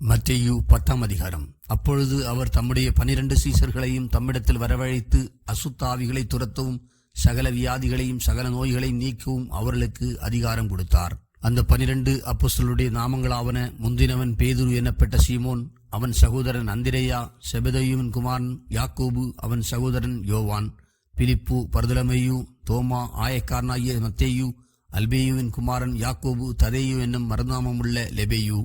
மத்தேயு 10ஆம் அதிகாரம். அப்பொழுது அவர் தம்முடைய 12 சீசர்களையும் தம்மிடத்தில் வரவழைத்து அசுத்தாவிகளை துரத்தவும் சகல வியாதிகளையும் சகல நோய்களையும் நீக்கவும் அவர்களுக்கு அதிகாரம் கொடுத்தார். அந்த 12 அப்போஸ்தலருடைய நாமங்களாவன: முந்தினவன் பேதுரு எனப்பட்ட சீமோன், அவன் சகோதரன் அந்திரேயா, செபதேயுவின் குமாரன் யாக்கோபு, அவன் சகோதரன் யோவான், பிலிப்பு, பர்தலமேயு, தோமா, ஆயக்காரனாகிய மத்தேயு, அல்பேயுவின் குமாரன் யாக்கோபு, ததேயு என்னும் மறுநாமமுள்ள லெபேயு,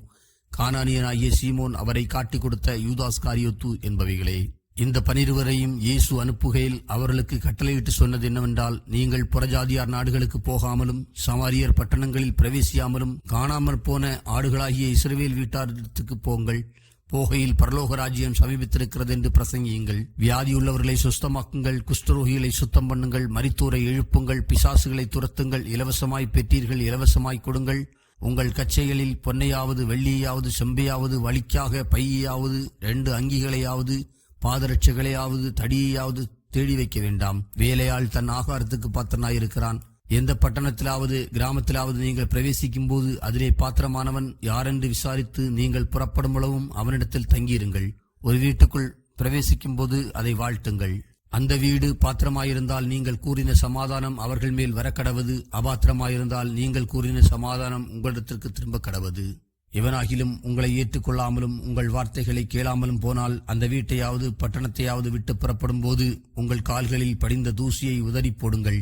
கானானியனாகிய சீமோன், அவரை காட்டிக் கொடுத்த யூதாஸ்காரியோத்து என்பவைகளே. இந்த 12 இயேசு அனுப்புகையில் அவர்களுக்கு கட்டளையிட்டு சொன்னது என்னவென்றால்: நீங்கள் புறஜாதியார் நாடுகளுக்கு போகாமலும் சமாரியர் பட்டணங்களில் பிரவேசியாமலும் காணாமற் போன ஆடுகளாகிய இஸ்ரவேல் வீட்டாரத்துக்கு போங்கள். போகையில் பரலோக ராஜ்யம் சமீபித்திருக்கிறது என்று பிரசங்கியுங்கள். வியாதியுள்ளவர்களை சுஸ்தமாக்குங்கள், குஷ்டரோகிகளை சுத்தம் பண்ணுங்கள், மரித்தோரை எழுப்புங்கள், பிசாசுகளை துரத்துங்கள். இலவசமாய் பெற்றீர்கள், இலவசமாய் கொடுங்கள். உங்கள் கச்சைகளில் பொன்னையாவது வெள்ளியாவது செம்பையாவது, வலிக்காக பையாவது, 2 அங்கிகளையாவது பாதரட்சைகளையாவது தடியையாவது தேடி வைக்க வேண்டாம். வேலையாள் தன் ஆகாரத்துக்கு பாத்திரனாயிருக்கிறான். எந்த பட்டணத்திலாவது கிராமத்திலாவது நீங்கள் பிரவேசிக்கும் போது அதிலே பாத்திரமானவன் யாரென்று விசாரித்து நீங்கள் புறப்படும் அளவும் அவனிடத்தில் தங்கியிருங்கள். ஒரு வீட்டுக்குள் பிரவேசிக்கும் போது அதை வாழ்த்துங்கள். அந்த வீடு பாத்திரமாயிருந்தால் நீங்கள் கூறின சமாதானம் அவர்கள் மேல் வரக்கடவது. அபாத்திரமாயிருந்தால் நீங்கள் கூறின சமாதானம் உங்களிடத்திற்கு திரும்ப கடவது. எவனாகிலும் உங்களை ஏற்றுக்கொள்ளாமலும் உங்கள் வார்த்தைகளை கேளாமலும் போனால் அந்த வீட்டையாவது பட்டணத்தையாவது விட்டு புறப்படும் போது உங்கள் கால்களில் படிந்த தூசியை உதறி போடுங்கள்.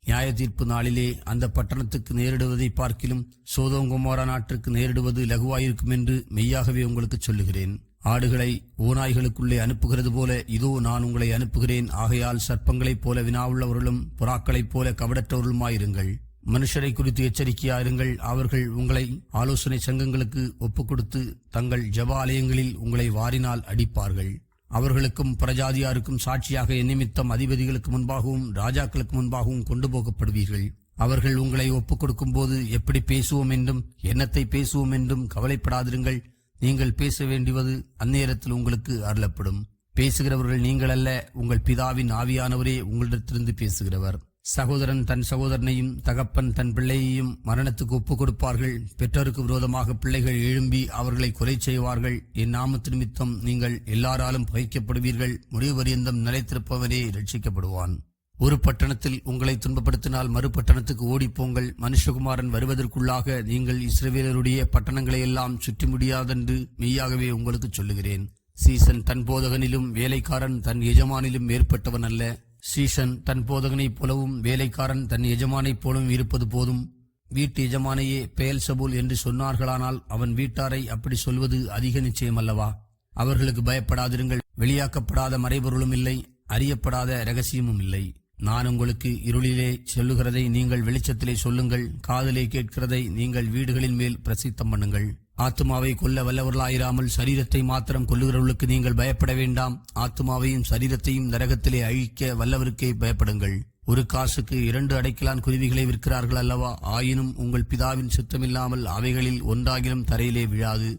நியாய தீர்ப்பு நாளிலே அந்த பட்டணத்துக்கு நேரிடுவதை பார்க்கிலும் சோதோம் கொமோரா நாட்டிற்கு நேரிடுவது லகுவாயிருக்கும் என்று மெய்யாகவே உங்களுக்கு சொல்லுகிறேன். ஆடுகளை ஓநாய்களுக்குள்ளே அனுப்புகிறது போல இதோ நான் உங்களை அனுப்புகிறேன். ஆகையால் சர்ப்பங்களைப் போல வினாவுள்ளவர்களும் புறாக்களைப் போல கபடற்றவர்களுமாயிருங்கள். மனுஷரை குறித்து எச்சரிக்கையாயிருங்கள். அவர்கள் உங்களை ஆலோசனை சங்கங்களுக்கு ஒப்புக் கொடுத்து தங்கள் ஜெப ஆலயங்களில் உங்களை வாரினால் அடிப்பார்கள். அவர்களுக்கும் பிரஜாதியாருக்கும் சாட்சியாக நிமித்தம் அதிபதிகளுக்கு முன்பாகவும் ராஜாக்களுக்கு முன்பாகவும் கொண்டு போகப்படுவீர்கள். அவர்கள் உங்களை ஒப்புக் கொடுக்கும் போது எப்படி பேசுவோம் என்றும் என்னத்தை பேசுவோம் என்றும் கவலைப்படாதிருங்கள். நீங்கள் பேச வேண்டியது அந்நேரத்தில் உங்களுக்கு அருளப்படும். பேசுகிறவர்கள் நீங்கள் அல்ல, உங்கள் பிதாவின் ஆவியானவரே உங்களிடத்திலிருந்து பேசுகிறவர். சகோதரன் தன் சகோதரனையும் தகப்பன் தன் பிள்ளையையும் மரணத்துக்கு ஒப்புக் கொடுப்பார்கள். பெற்றோருக்கு விரோதமாக பிள்ளைகள் எழும்பி அவர்களை கொலை செய்வார்கள். என் நாமத்து நிமித்தம் நீங்கள் எல்லாராலும் பகைக்கப்படுவீர்கள். முடிவு பரியந்தம் நிலைத்திருப்பவனே ரட்சிக்கப்படுவான். ஒரு பட்டணத்தில் உங்களை துன்பப்படுத்தினால் மறுபட்டணத்துக்கு ஓடிப்போங்கள். மனுஷகுமாரன் வருவதற்குள்ளாக நீங்கள் இஸ்ரவேலருடைய பட்டணங்களை எல்லாம் சுற்றி முடியாதென்று மெய்யாகவே உங்களுக்கு சொல்லுகிறேன். சீசன் தன் போதகனிலும் வேலைக்காரன் தன் எஜமானிலும் மேற்பட்டவன் அல்ல. சீசன் தன் போதகனைப் போலவும் வேலைக்காரன் தன் எஜமானைப் போலவும் இருப்பது போதும். வீட்டு எஜமானையே பெயல்செபூல் என்று சொன்னார்களானால் அவன் வீட்டாரை அப்படி சொல்வது அதிக நிச்சயம் அல்லவா? அவர்களுக்கு பயப்படாதிருங்கள். வெளியாக்கப்படாத மறைபொருளும் இல்லை, அறியப்படாத இரகசியமும் இல்லை. நான் உங்களுக்கு இருளிலே சொல்லுகிறதை நீங்கள் வெளிச்சத்திலே சொல்லுங்கள். காதிலே கேட்கிறதை நீங்கள் வீடுகளின் மேல் பிரசித்தம் பண்ணுங்கள். ஆத்துமாவை கொல்ல வல்லவர்களாயிராமல் சரீரத்தை மாத்திரம் கொல்லுகிறவர்களுக்கு நீங்கள் பயப்பட வேண்டாம். ஆத்துமாவையும் சரீரத்தையும் நரகத்திலே அழிக்க வல்லவருக்கே பயப்படுங்கள். ஒரு காசுக்கு 2 அடைக்கலான் குருவிகளை விற்கிறார்கள் அல்லவா? ஆயினும் உங்கள் பிதாவின் சித்தமில்லாமல் அவைகளில் ஒன்றாகிலும் தரையிலே விழாது.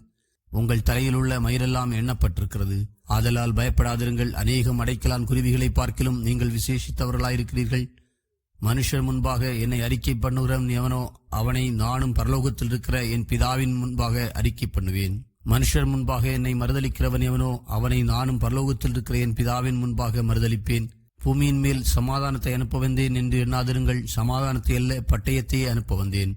உங்கள் தலையில் உள்ள மயிரெல்லாம் எண்ணப்பட்டிருக்கிறது. ஆதலால் பயப்படாதிருங்கள். அநேகம் அடைக்கலான் குருவிகளை பார்க்கிலும் நீங்கள் விசேஷித்தவர்களாயிருக்கிறீர்கள். மனுஷர் முன்பாக என்னை அறிக்கை பண்ணுகிறவன் எவனோ அவனை நானும் பரலோகத்தில் இருக்கிற என் பிதாவின் முன்பாக அறிக்கை பண்ணுவேன். மனுஷர் முன்பாக என்னை மறுதலிக்கிறவன் எவனோ அவனை நானும் பரலோகத்தில் இருக்கிற என் பிதாவின் முன்பாக மறுதலிப்பேன். பூமியின் மேல் சமாதானத்தை அனுப்ப வந்தேன் என்று எண்ணாதிருங்கள். சமாதானத்தை அல்ல, பட்டயத்தையே அனுப்ப வந்தேன்.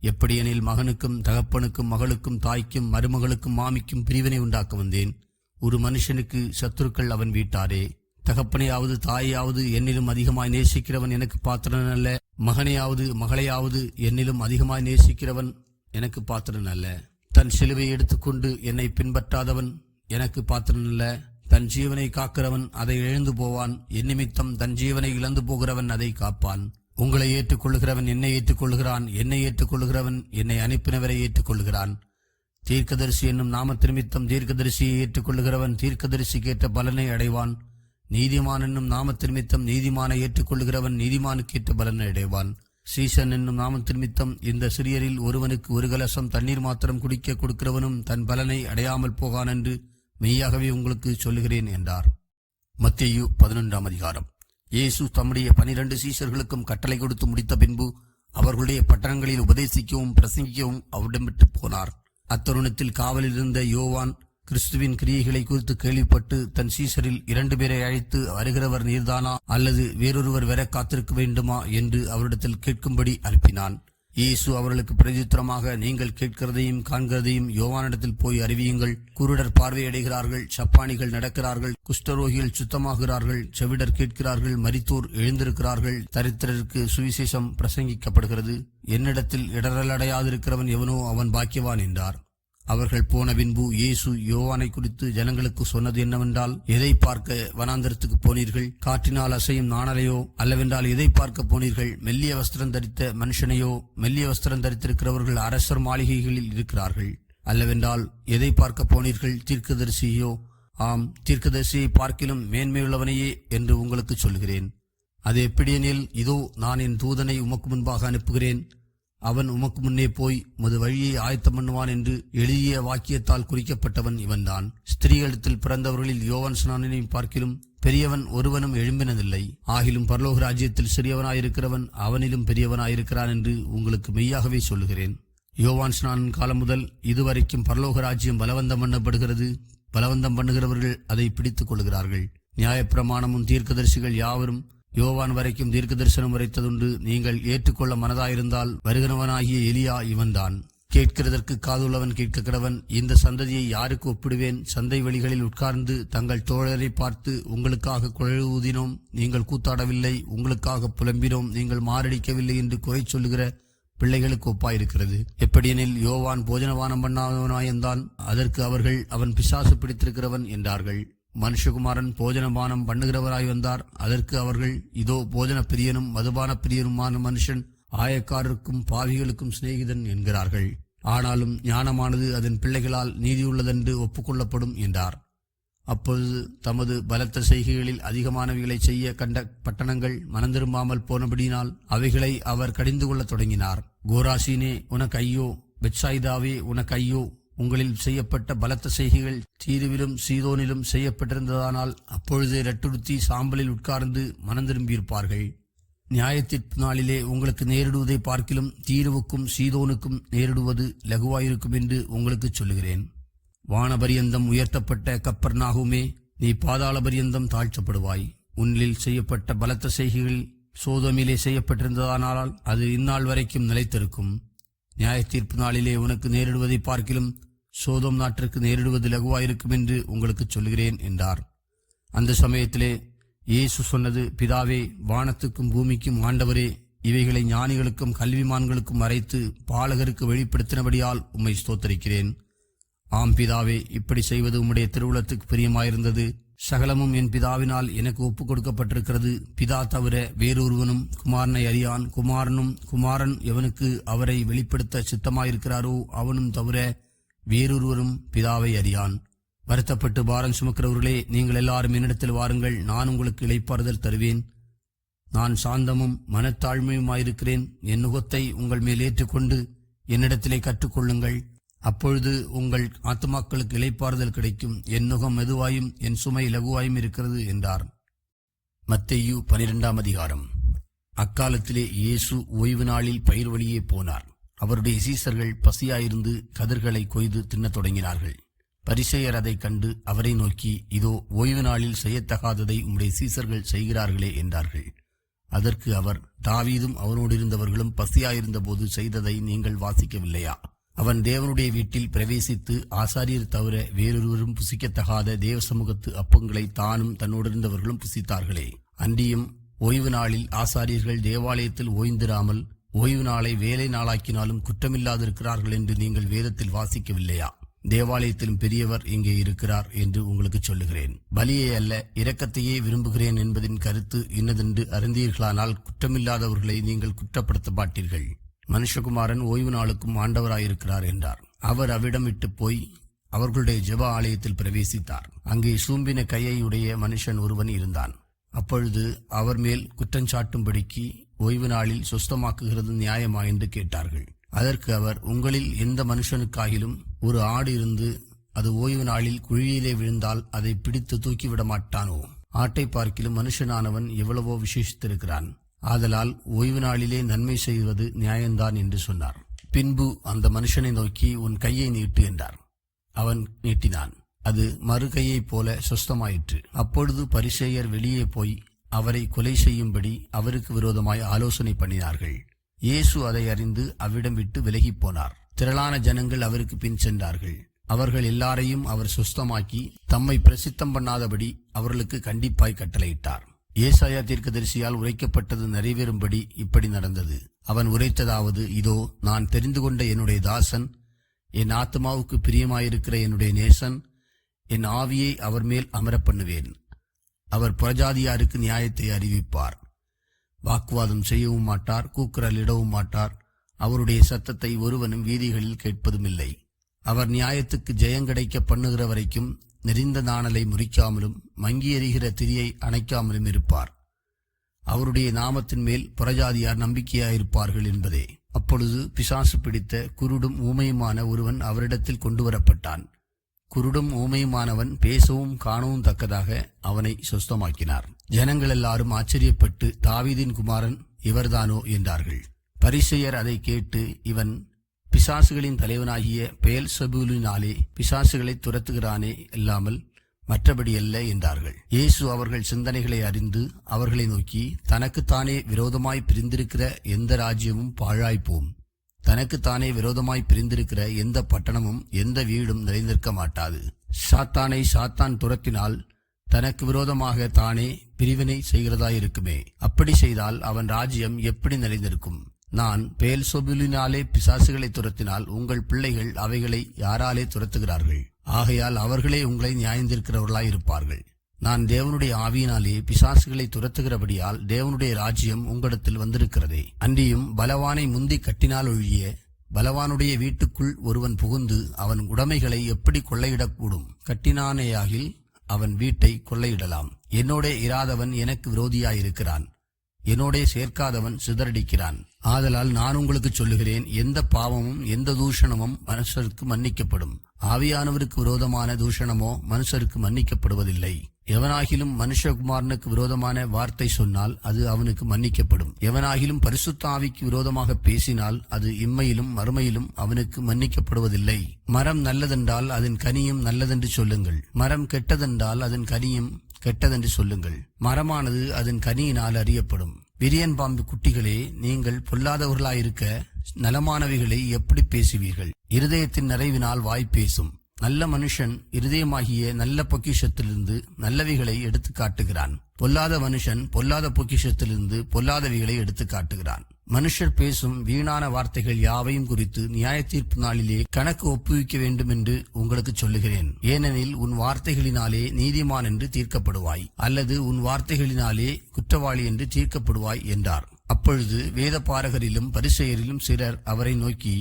எப்படியெனில் மகனுக்கும் தகப்பனுக்கும் மகளுக்கும் தாய்க்கும் மருமகளுக்கும் மாமிக்கும் பிரிவினை உண்டாக்க வந்தேன். ஒரு மனுஷனுக்கு சத்துருக்கள் அவன் வீட்டாரே. தகப்பனையாவது தாயாவது என்னிலும் அதிகமாய் நேசிக்கிறவன் எனக்கு பாத்திரன் அல்ல. மகனையாவது மகளையாவது என்னிலும் அதிகமாய் நேசிக்கிறவன் எனக்கு பாத்திரன் அல்ல. தன் சிலுவை எடுத்துக்கொண்டு என்னை பின்பற்றாதவன் எனக்கு பாத்திரன் அல்ல. தன் ஜீவனை காக்கிறவன் அதை இழந்து போவான். என் நிமித்தம் தன் ஜீவனை இழந்து போகிறவன் அதை காப்பான். உங்களை ஏற்றுக்கொள்ளுகிறவன் என்னை ஏற்றுக்கொள்ளுகிறான். என்னை ஏற்றுக்கொள்ளுகிறவன் என்னை அனுப்பினவரை ஏற்றுக்கொள்ளுகிறான். தீர்க்கதரிசி என்னும் நாமத்து நிமித்தம் தீர்க்கதரிசியை ஏற்றுக்கொள்ளுகிறவன் தீர்க்கதரிசிக்கு ஏற்ற பலனை அடைவான். நீதிமான் என்னும் நாமத்து நிமித்தம் நீதிமானை ஏற்றுக்கொள்ளுகிறவன் நீதிமானுக்கு ஏற்ற பலனை அடைவான். சீசன் என்னும் நாமத்து நிமித்தம் இந்த சிறியரில் ஒருவனுக்கு 1 கலசம் தண்ணீர் மாத்திரம் குடிக்க கொடுக்கிறவனும் தன் பலனை அடையாமல் போகான் என்று மெய்யாகவே உங்களுக்கு சொல்லுகிறேன் என்றார். மத்தேயு 11ஆம் அதிகாரம். இயேசு தம்முடைய 12 சீசர்களுக்கும் கட்டளை கொடுத்து முடித்த பின்பு அவர்களுடைய பட்டணங்களில் உபதேசிக்கவும் பிரசங்கிக்கவும் அவரிடம் விட்டு போனார். அத்தருணத்தில் காவலில் இருந்த யோவான் கிறிஸ்துவின் கிரியைகளை குறித்து கேள்விப்பட்டு தன் சீசரில் 2 பேரை அழைத்து, வருகிறவர் நீர்தானா அல்லது வேறொருவர் வர காத்திருக்க வேண்டுமா என்று அவரிடத்தில் கேட்கும்படி அனுப்பினான். இயேசு அவர்களுக்கு பிரதியுத்தரமாக, நீங்கள் கேட்கிறதையும் காண்கிறதையும் யோவானிடத்தில் போய் அறிவியுங்கள். குருடர் பார்வையடைகிறார்கள், சப்பானிகள் நடக்கிறார்கள், குஷ்டரோகிகள் சுத்தமாகிறார்கள், செவிடர் கேட்கிறார்கள், மரித்தோர் எழுந்திருக்கிறார்கள், தரித்திரருக்கு சுவிசேஷம் பிரசங்கிக்கப்படுகிறது. என்னிடத்தில் இடரலடையாதிருக்கிறவன் எவனோ அவன் பாக்கியவான் என்றார். அவர்கள் போன பின்பு இயேசு யோவானை குறித்து ஜனங்களுக்கு சொன்னது என்னவென்றால், எதை பார்க்க வனாந்தரத்துக்கு போனீர்கள்? காற்றினால் அசையும் நாணலையோ? அல்லவென்றால் எதை பார்க்க போனீர்கள்? மெல்லிய வஸ்திரம் தரித்த மனுஷனையோ? மெல்லிய வஸ்திரம் தரித்திருக்கிறவர்கள் அரசர் மாளிகைகளில் இருக்கிறார்கள். அல்லவென்றால் எதை பார்க்க போனீர்கள்? தீர்க்கதரிசியோ? ஆம், தீர்க்கதரிசியை பார்க்கிலும் மேன்மையுள்ளவனையே என்று உங்களுக்கு சொல்கிறேன். அது எப்படியெனில், இதோ நான் என் தூதனை உமக்கு முன்பாக அனுப்புகிறேன். அவன் உமக்கு முன்னே போய் உமது வழியை ஆயத்தம் பண்ணுவான் என்று எழுதிய வாக்கியத்தால் குறிக்கப்பட்டவன் இவன்தான். ஸ்திரீகளிடத்தில் பிறந்தவர்களில் யோவான் ஸ்நானனையும் பார்க்கிலும் பெரியவன் ஒருவனும் எழும்பினதில்லை. ஆகிலும் பரலோக ராஜ்யத்தில் சிறியவனாயிருக்கிறவன் அவனிலும் பெரியவனாயிருக்கிறான் என்று உங்களுக்கு மெய்யாகவே சொல்லுகிறேன். யோவான் ஸ்நானன் காலம் முதல் இதுவரைக்கும் பரலோக ராஜ்யம் பலவந்தம் பண்ணப்படுகிறது. பலவந்தம் பண்ணுகிறவர்கள் அதை பிடித்துக் கொள்கிறார்கள். நியாயப்பிரமாணமும் தீர்க்கதரிசிகள் யாவரும் யோவான் வரைக்கும் தீர்க்க தரிசனம் உரைத்ததுண்டு. நீங்கள் ஏற்றுக்கொள்ள மனதாயிருந்தால் வருகிறவனாகிய எலியா இவன்தான். கேட்கிறதற்கு காதுள்ளவன் கேட்க கடவன். இந்த சந்ததியை யாருக்கு ஒப்பிடுவேன்? சந்தை வெளிகளில் உட்கார்ந்து தங்கள் தோழரை பார்த்து, உங்களுக்காக குழல் ஊதினோம், நீங்கள் கூத்தாடவில்லை, உங்களுக்காக புலம்பினோம், நீங்கள் மாரடிக்கவில்லை என்று குறை சொல்லுகிற பிள்ளைகளுக்கு ஒப்பாயிருக்கிறது. எப்படியெனில், யோவான் போஜனபானம் பண்ணாதவனாயிருந்தான், அதற்கு அவர்கள், அவன் பிசாசு பிடித்திருக்கிறவன் என்றார்கள். மனுஷகுமாரன் போஜனபானம் பண்ணுகிறவராய் வந்தார், அதற்கு அவர்கள், இதோ போஜன பிரியனும் மதுபான பிரியனுமான மனுஷன், ஆயக்காரருக்கும் பாவிகளுக்கும் சிநேகிதன் என்கிறார்கள். ஆனாலும் ஞானமானது அதன் பிள்ளைகளால் நீதியுள்ளதென்று ஒப்புக்கொள்ளப்படும் என்றார். அப்பொழுது தமது பலத்த செய்கைகளில் அதிகமானவைகளை செய்ய கண்ட பட்டணங்கள் மனந்திரும்பாமல் போனபடியினால் அவைகளை அவர் கடிந்து கொள்ளத் தொடங்கினார். கோராசீனே உனக்கு ஐயோ! பெத்சாயிதாவே உனக்கு ஐயோ! உங்களில் செய்யப்பட்ட பலத்த செய்கைகள் தீருவிலும் சீதோனிலும் செய்யப்பட்டிருந்ததானால் அப்பொழுது இரட்டுடுத்தி சாம்பலில் உட்கார்ந்து மனந்திரும்பியிருப்பார்கள். நியாயத்தீர்ப்பு நாளிலே உங்களுக்கு நேரிடுவதை பார்க்கிலும் தீருவுக்கும் சீதோனுக்கும் நேரிடுவது லகுவாயிருக்கும் என்று உங்களுக்கு சொல்லுகிறேன். வானபரியந்தம் உயர்த்தப்பட்ட கப்பர்நாகுமே, நீ பாதாள பரியந்தம் தாழ்த்தப்படுவாய். உன்னில் செய்யப்பட்ட பலத்த செய்கைகள் சோதோமிலே செய்யப்பட்டிருந்ததானால் அது இந்நாள் வரைக்கும் நிலைத்திருக்கும். நியாயத்தீர்ப்பு நாளிலே உனக்கு நேரிடுவதை பார்க்கிலும் சோதோம் நாட்டிற்கு நேரிடுவது லகுவாயிருக்கும் என்று உங்களுக்கு சொல்கிறேன் என்றார். அந்த சமயத்திலே இயேசு சொன்னது, பிதாவே, வானத்துக்கும் பூமிக்கும் ஆண்டவரே, இவைகளை ஞானிகளுக்கும் கல்விமான்களுக்கும் மறைத்து பாலகருக்கு வெளிப்படுத்தினபடியால் உம்மை ஸ்தோத்தரிக்கிறேன். ஆம் பிதாவே, இப்படி செய்வது உம்முடைய திருவுளத்துக்கு பிரியமாயிருந்தது. சகலமும் என் பிதாவினால் எனக்கு ஒப்புக் கொடுக்கப்பட்டிருக்கிறது. பிதா தவிர வேறொருவனும் குமாரனை அறியான். குமாரன் எவனுக்கு அவரை வெளிப்படுத்த சித்தமாயிருக்கிறாரோ அவனும் தவிர வேறொருவரும் பிதாவை அறியான். வருத்தப்பட்டு பாரம் சுமக்கிறவர்களே, நீங்கள் எல்லாரும் என்னிடத்தில் வாருங்கள், நான் உங்களுக்கு இளைப்பாறுதல் தருவேன். நான் சாந்தமும் மனத்தாழ்மையுமாயிருக்கிறேன். என் நுகத்தை உங்கள் மேல் ஏற்றுக்கொண்டு என்னிடத்திலே கற்றுக்கொள்ளுங்கள். அப்பொழுது உங்கள் ஆத்துமாக்களுக்கு இளைப்பாறுதல் கிடைக்கும். என் நுகம் மெதுவாயும் என் சுமை லகுவாயும் இருக்கிறது என்றார். மத்தேயு 12ஆம் அதிகாரம். அக்காலத்திலே இயேசு ஓய்வு நாளில் பயிர் வழியே போனார். அவருடைய சீசர்கள் பசியாயிருந்து கதிர்களை கொய்து தின்னத் தொடங்கினார்கள். பரிசேயர் அதைக் கண்டு அவரை நோக்கி, இதோ ஓய்வு நாளில் செய்யத்தகாததை உம்முடைய சீசர்கள் செய்கிறார்களே என்றார்கள். அதற்கு அவர், தாவீதும் அவனோடு இருந்தவர்களும் பசியாயிருந்த போது செய்ததை நீங்கள் வாசிக்கவில்லையா? அவன் தேவனுடைய வீட்டில் பிரவேசித்து ஆசாரியர் தவிர வேறொருவரும் புசிக்கத்தகாத தேவ சமூகத்து அப்பங்களை தானும் தன்னோடு இருந்தவர்களும் புசித்தார்களே. அன்றியும் ஓய்வு நாளில் ஆசாரியர்கள் தேவாலயத்தில் ஓய்ந்திராமல் ஓய்வு நாளை வேலை நாளாக்கினாலும் குற்றமில்லாதிருக்கிறார்கள் என்று நீங்கள் வேதத்தில் வாசிக்கவில்லையா? தேவாலயத்திலும் பெரியவர் இங்கே இருக்கிறார் என்று உங்களுக்கு சொல்லுகிறேன். பலியை அல்ல, இரக்கத்தையே விரும்புகிறேன் என்பதின் கருத்து இன்னதென்று அறிந்தீர்களானால் குற்றமில்லாதவர்களை நீங்கள் குற்றப்படுத்த மாட்டீர்கள். மனுஷகுமாரன் ஓய்வு நாளுக்கும் ஆண்டவராயிருக்கிறார் என்றார். அவர் அவ்விடம் விட்டு போய் அவர்களுடைய ஜெப ஆலயத்தில் பிரவேசித்தார். அங்கே சூம்பின கையை உடைய மனுஷன் ஒருவன் இருந்தான். அப்பொழுது அவர் மேல் குற்றஞ்சாட்டும்படிக்கு ஓய்வு நாளில் சுஸ்தமாக்குகிறது நியாயமா என்று கேட்டார்கள். அதற்கு அவர், உங்களில் எந்த மனுஷனுக்காகிலும் ஒரு ஆடு இருந்து அது ஓய்வு நாளில் குழியிலே விழுந்தால் அதை பிடித்து தூக்கிவிட மாட்டானோ? ஆட்டை பார்க்கிலும் மனுஷனானவன் எவ்வளவோ விசேஷித்திருக்கிறான். ஆதலால் ஓய்வு நாளிலே நன்மை செய்வது நியாயம்தான் என்று சொன்னார். பின்பு அந்த மனுஷனை நோக்கி, உன் கையை நீட்டு என்றார். அவன் நீட்டினான். அது மறு கையைப் போல சுஸ்தமாயிற்று. அப்பொழுது பரிசேயர் வெளியே போய் அவரை கொலை செய்யும்படி அவருக்கு விரோதமாய் ஆலோசனை பண்ணினார்கள். இயேசு அதை அறிந்து அவ்விடம் விட்டு விலகிப் போனார். திரளான ஜனங்கள் அவருக்கு பின் சென்றார்கள். அவர்கள் எல்லாரையும் அவர் சுஸ்தமாக்கி தம்மை பிரசித்தம் பண்ணாதபடி அவர்களுக்கு கண்டிப்பாய் கட்டளையிட்டார். ஏசாயா தீர்க்கதரிசியால் உரைக்கப்பட்டது நிறைவேறும்படி இப்படி நடந்தது. அவன் உரைத்ததாவது, இதோ, நான் தெரிந்து கொண்ட என்னுடைய தாசன், என் ஆத்மாவுக்கு பிரியமாயிருக்கிற என்னுடைய நேசன், என் ஆவியை அவர் மேல் அமரப் பண்ணுவேன். அவர் புறஜாதியாருக்கு நியாயத்தை அறிவிப்பார். வாக்குவாதம் செய்யவும் மாட்டார், கூக்குரல் இடவும் மாட்டார். அவருடைய சத்தத்தை ஒருவனும் வீதிகளில் கேட்பதும் இல்லை. அவர் நியாயத்துக்கு ஜெயங்கடைக்க பண்ணுகிற வரைக்கும் நெறிந்த நாணலை முறிக்காமலும் மங்கி எறிகிற திரியை அணைக்காமலும் இருப்பார். அவருடைய நாமத்தின் மேல் புறஜாதியார் நம்பிக்கையாயிருப்பார்கள் என்பதே. அப்பொழுது பிசாசு பிடித்த குருடும் ஊமையுமான ஒருவன் அவரிடத்தில் கொண்டு வரப்பட்டான். குருடும் ஊமையுமானவன் பேசவும் காணவும் தக்கதாக அவனை சுஸ்தமாக்கினார். ஜனங்கள் எல்லாரும் ஆச்சரியப்பட்டு, தாவீதின் குமாரன் இவர்தானோ என்றார்கள். பரிசேயர் அதை கேட்டு, இவன் பிசாசுகளின் தலைவனாகிய பெயல்செபூலினாலே பிசாசுகளை துரத்துகிறானே அல்லாமல் மற்றபடி அல்ல என்றார்கள். இயேசு அவர்கள் சிந்தனைகளை அறிந்து அவர்களை நோக்கி, தனக்குத்தானே விரோதமாய் பிரிந்திருக்கிற எந்த ராஜ்யமும் பாழாய்ப்போம். தனக்குத்தானே விரோதமாய் பிரிந்திருக்கிற எந்த பட்டணமும் எந்த வீடும் நிலைநிற்க மாட்டாது. சாத்தானை சாத்தான் துரத்தினால் தனக்கு விரோதமாக தானே பிரிவினை செய்கிறதாயிருக்குமே. அப்படி செய்தால் அவன் ராஜ்யம் எப்படி நிலைநிற்கும்? நான் பெயல்செபூலினாலே பிசாசுகளை துரத்தினால் உங்கள் பிள்ளைகள் அவைகளை யாராலே துரத்துகிறார்கள்? ஆகையால் அவர்களே உங்களை நியாயந்திருக்கிறவர்களாய் இருப்பார்கள். நான் தேவனுடைய ஆவியினாலே பிசாசுகளை துரத்துகிறபடியால் தேவனுடைய ராஜ்யம் உங்களிடத்தில் வந்திருக்கிறதே. அன்றியும் பலவானை முந்தி கட்டினால் ஒழிய பலவானுடைய வீட்டுக்குள் ஒருவன் புகுந்து அவன் உடைமைகளை எப்படி கொள்ளையிடக்கூடும்? கட்டினானேயாகில் அவன் வீட்டை கொள்ளையிடலாம். என்னோட இராதவன் எனக்கு விரோதியாயிருக்கிறான், என்னோடே சேர்க்காதவன் சிதறடிக்கிறான். ஆதலால் நான் உங்களுக்கு சொல்லுகிறேன், எந்த பாவமும் எந்த தூஷணமும் மனுஷருக்கு மன்னிக்கப்படும், ஆவியானவருக்கு விரோதமான தூஷணமோ மனுஷருக்கு மன்னிக்கப்படுவதில்லை. எவனாகிலும் மனுஷகுமாரனுக்கு விரோதமான வார்த்தை சொன்னால் அது அவனுக்கு மன்னிக்கப்படும். எவனாகிலும் பரிசுத்த ஆவிக்கு விரோதமாக பேசினால் அது இம்மையிலும் மறுமையிலும் அவனுக்கு மன்னிக்கப்படுவதில்லை. மரம் நல்லதென்றால் அதன் கனியும் நல்லதென்று சொல்லுங்கள், மரம் கெட்டதென்றால் அதன் கனியும் கெட்டதென்று சொல்லுங்கள். மரமானது அதன் கனியினால் அறியப்படும். விரியன் பாம்பு குட்டிகளே, நீங்கள் பொல்லாதவர்களாயிருக்க நலமானவைகளை எப்படி பேசுவீர்கள்? இருதயத்தின் நிறைவினால் வாய் பேசும். நல்ல மனுஷன் இருதயமாகிய நல்ல பொக்கிஷத்திலிருந்து நல்லவைகளை எடுத்து காட்டுகிறான். பொல்லாத மனுஷன் பொல்லாத பொக்கிஷத்திலிருந்து பொல்லாதவைகளை எடுத்து காட்டுகிறான். மனுஷர் பேசும் வீணான வார்த்தைகள் யாவையும் குறித்து நியாய தீர்ப்பு நாளிலே கணக்கு ஒப்புவிக்க வேண்டும் என்று உங்களுக்கு சொல்லுகிறேன். ஏனெனில் உன் வார்த்தைகளினாலே நீதிமான் என்று தீர்க்கப்படுவாய், அல்லது உன் வார்த்தைகளினாலே குற்றவாளி என்று தீர்க்கப்படுவாய் என்றார். அப்பொழுது வேத பாரகரிலும் பரிசேயரிலும் சிலர் அவரை நோக்கி,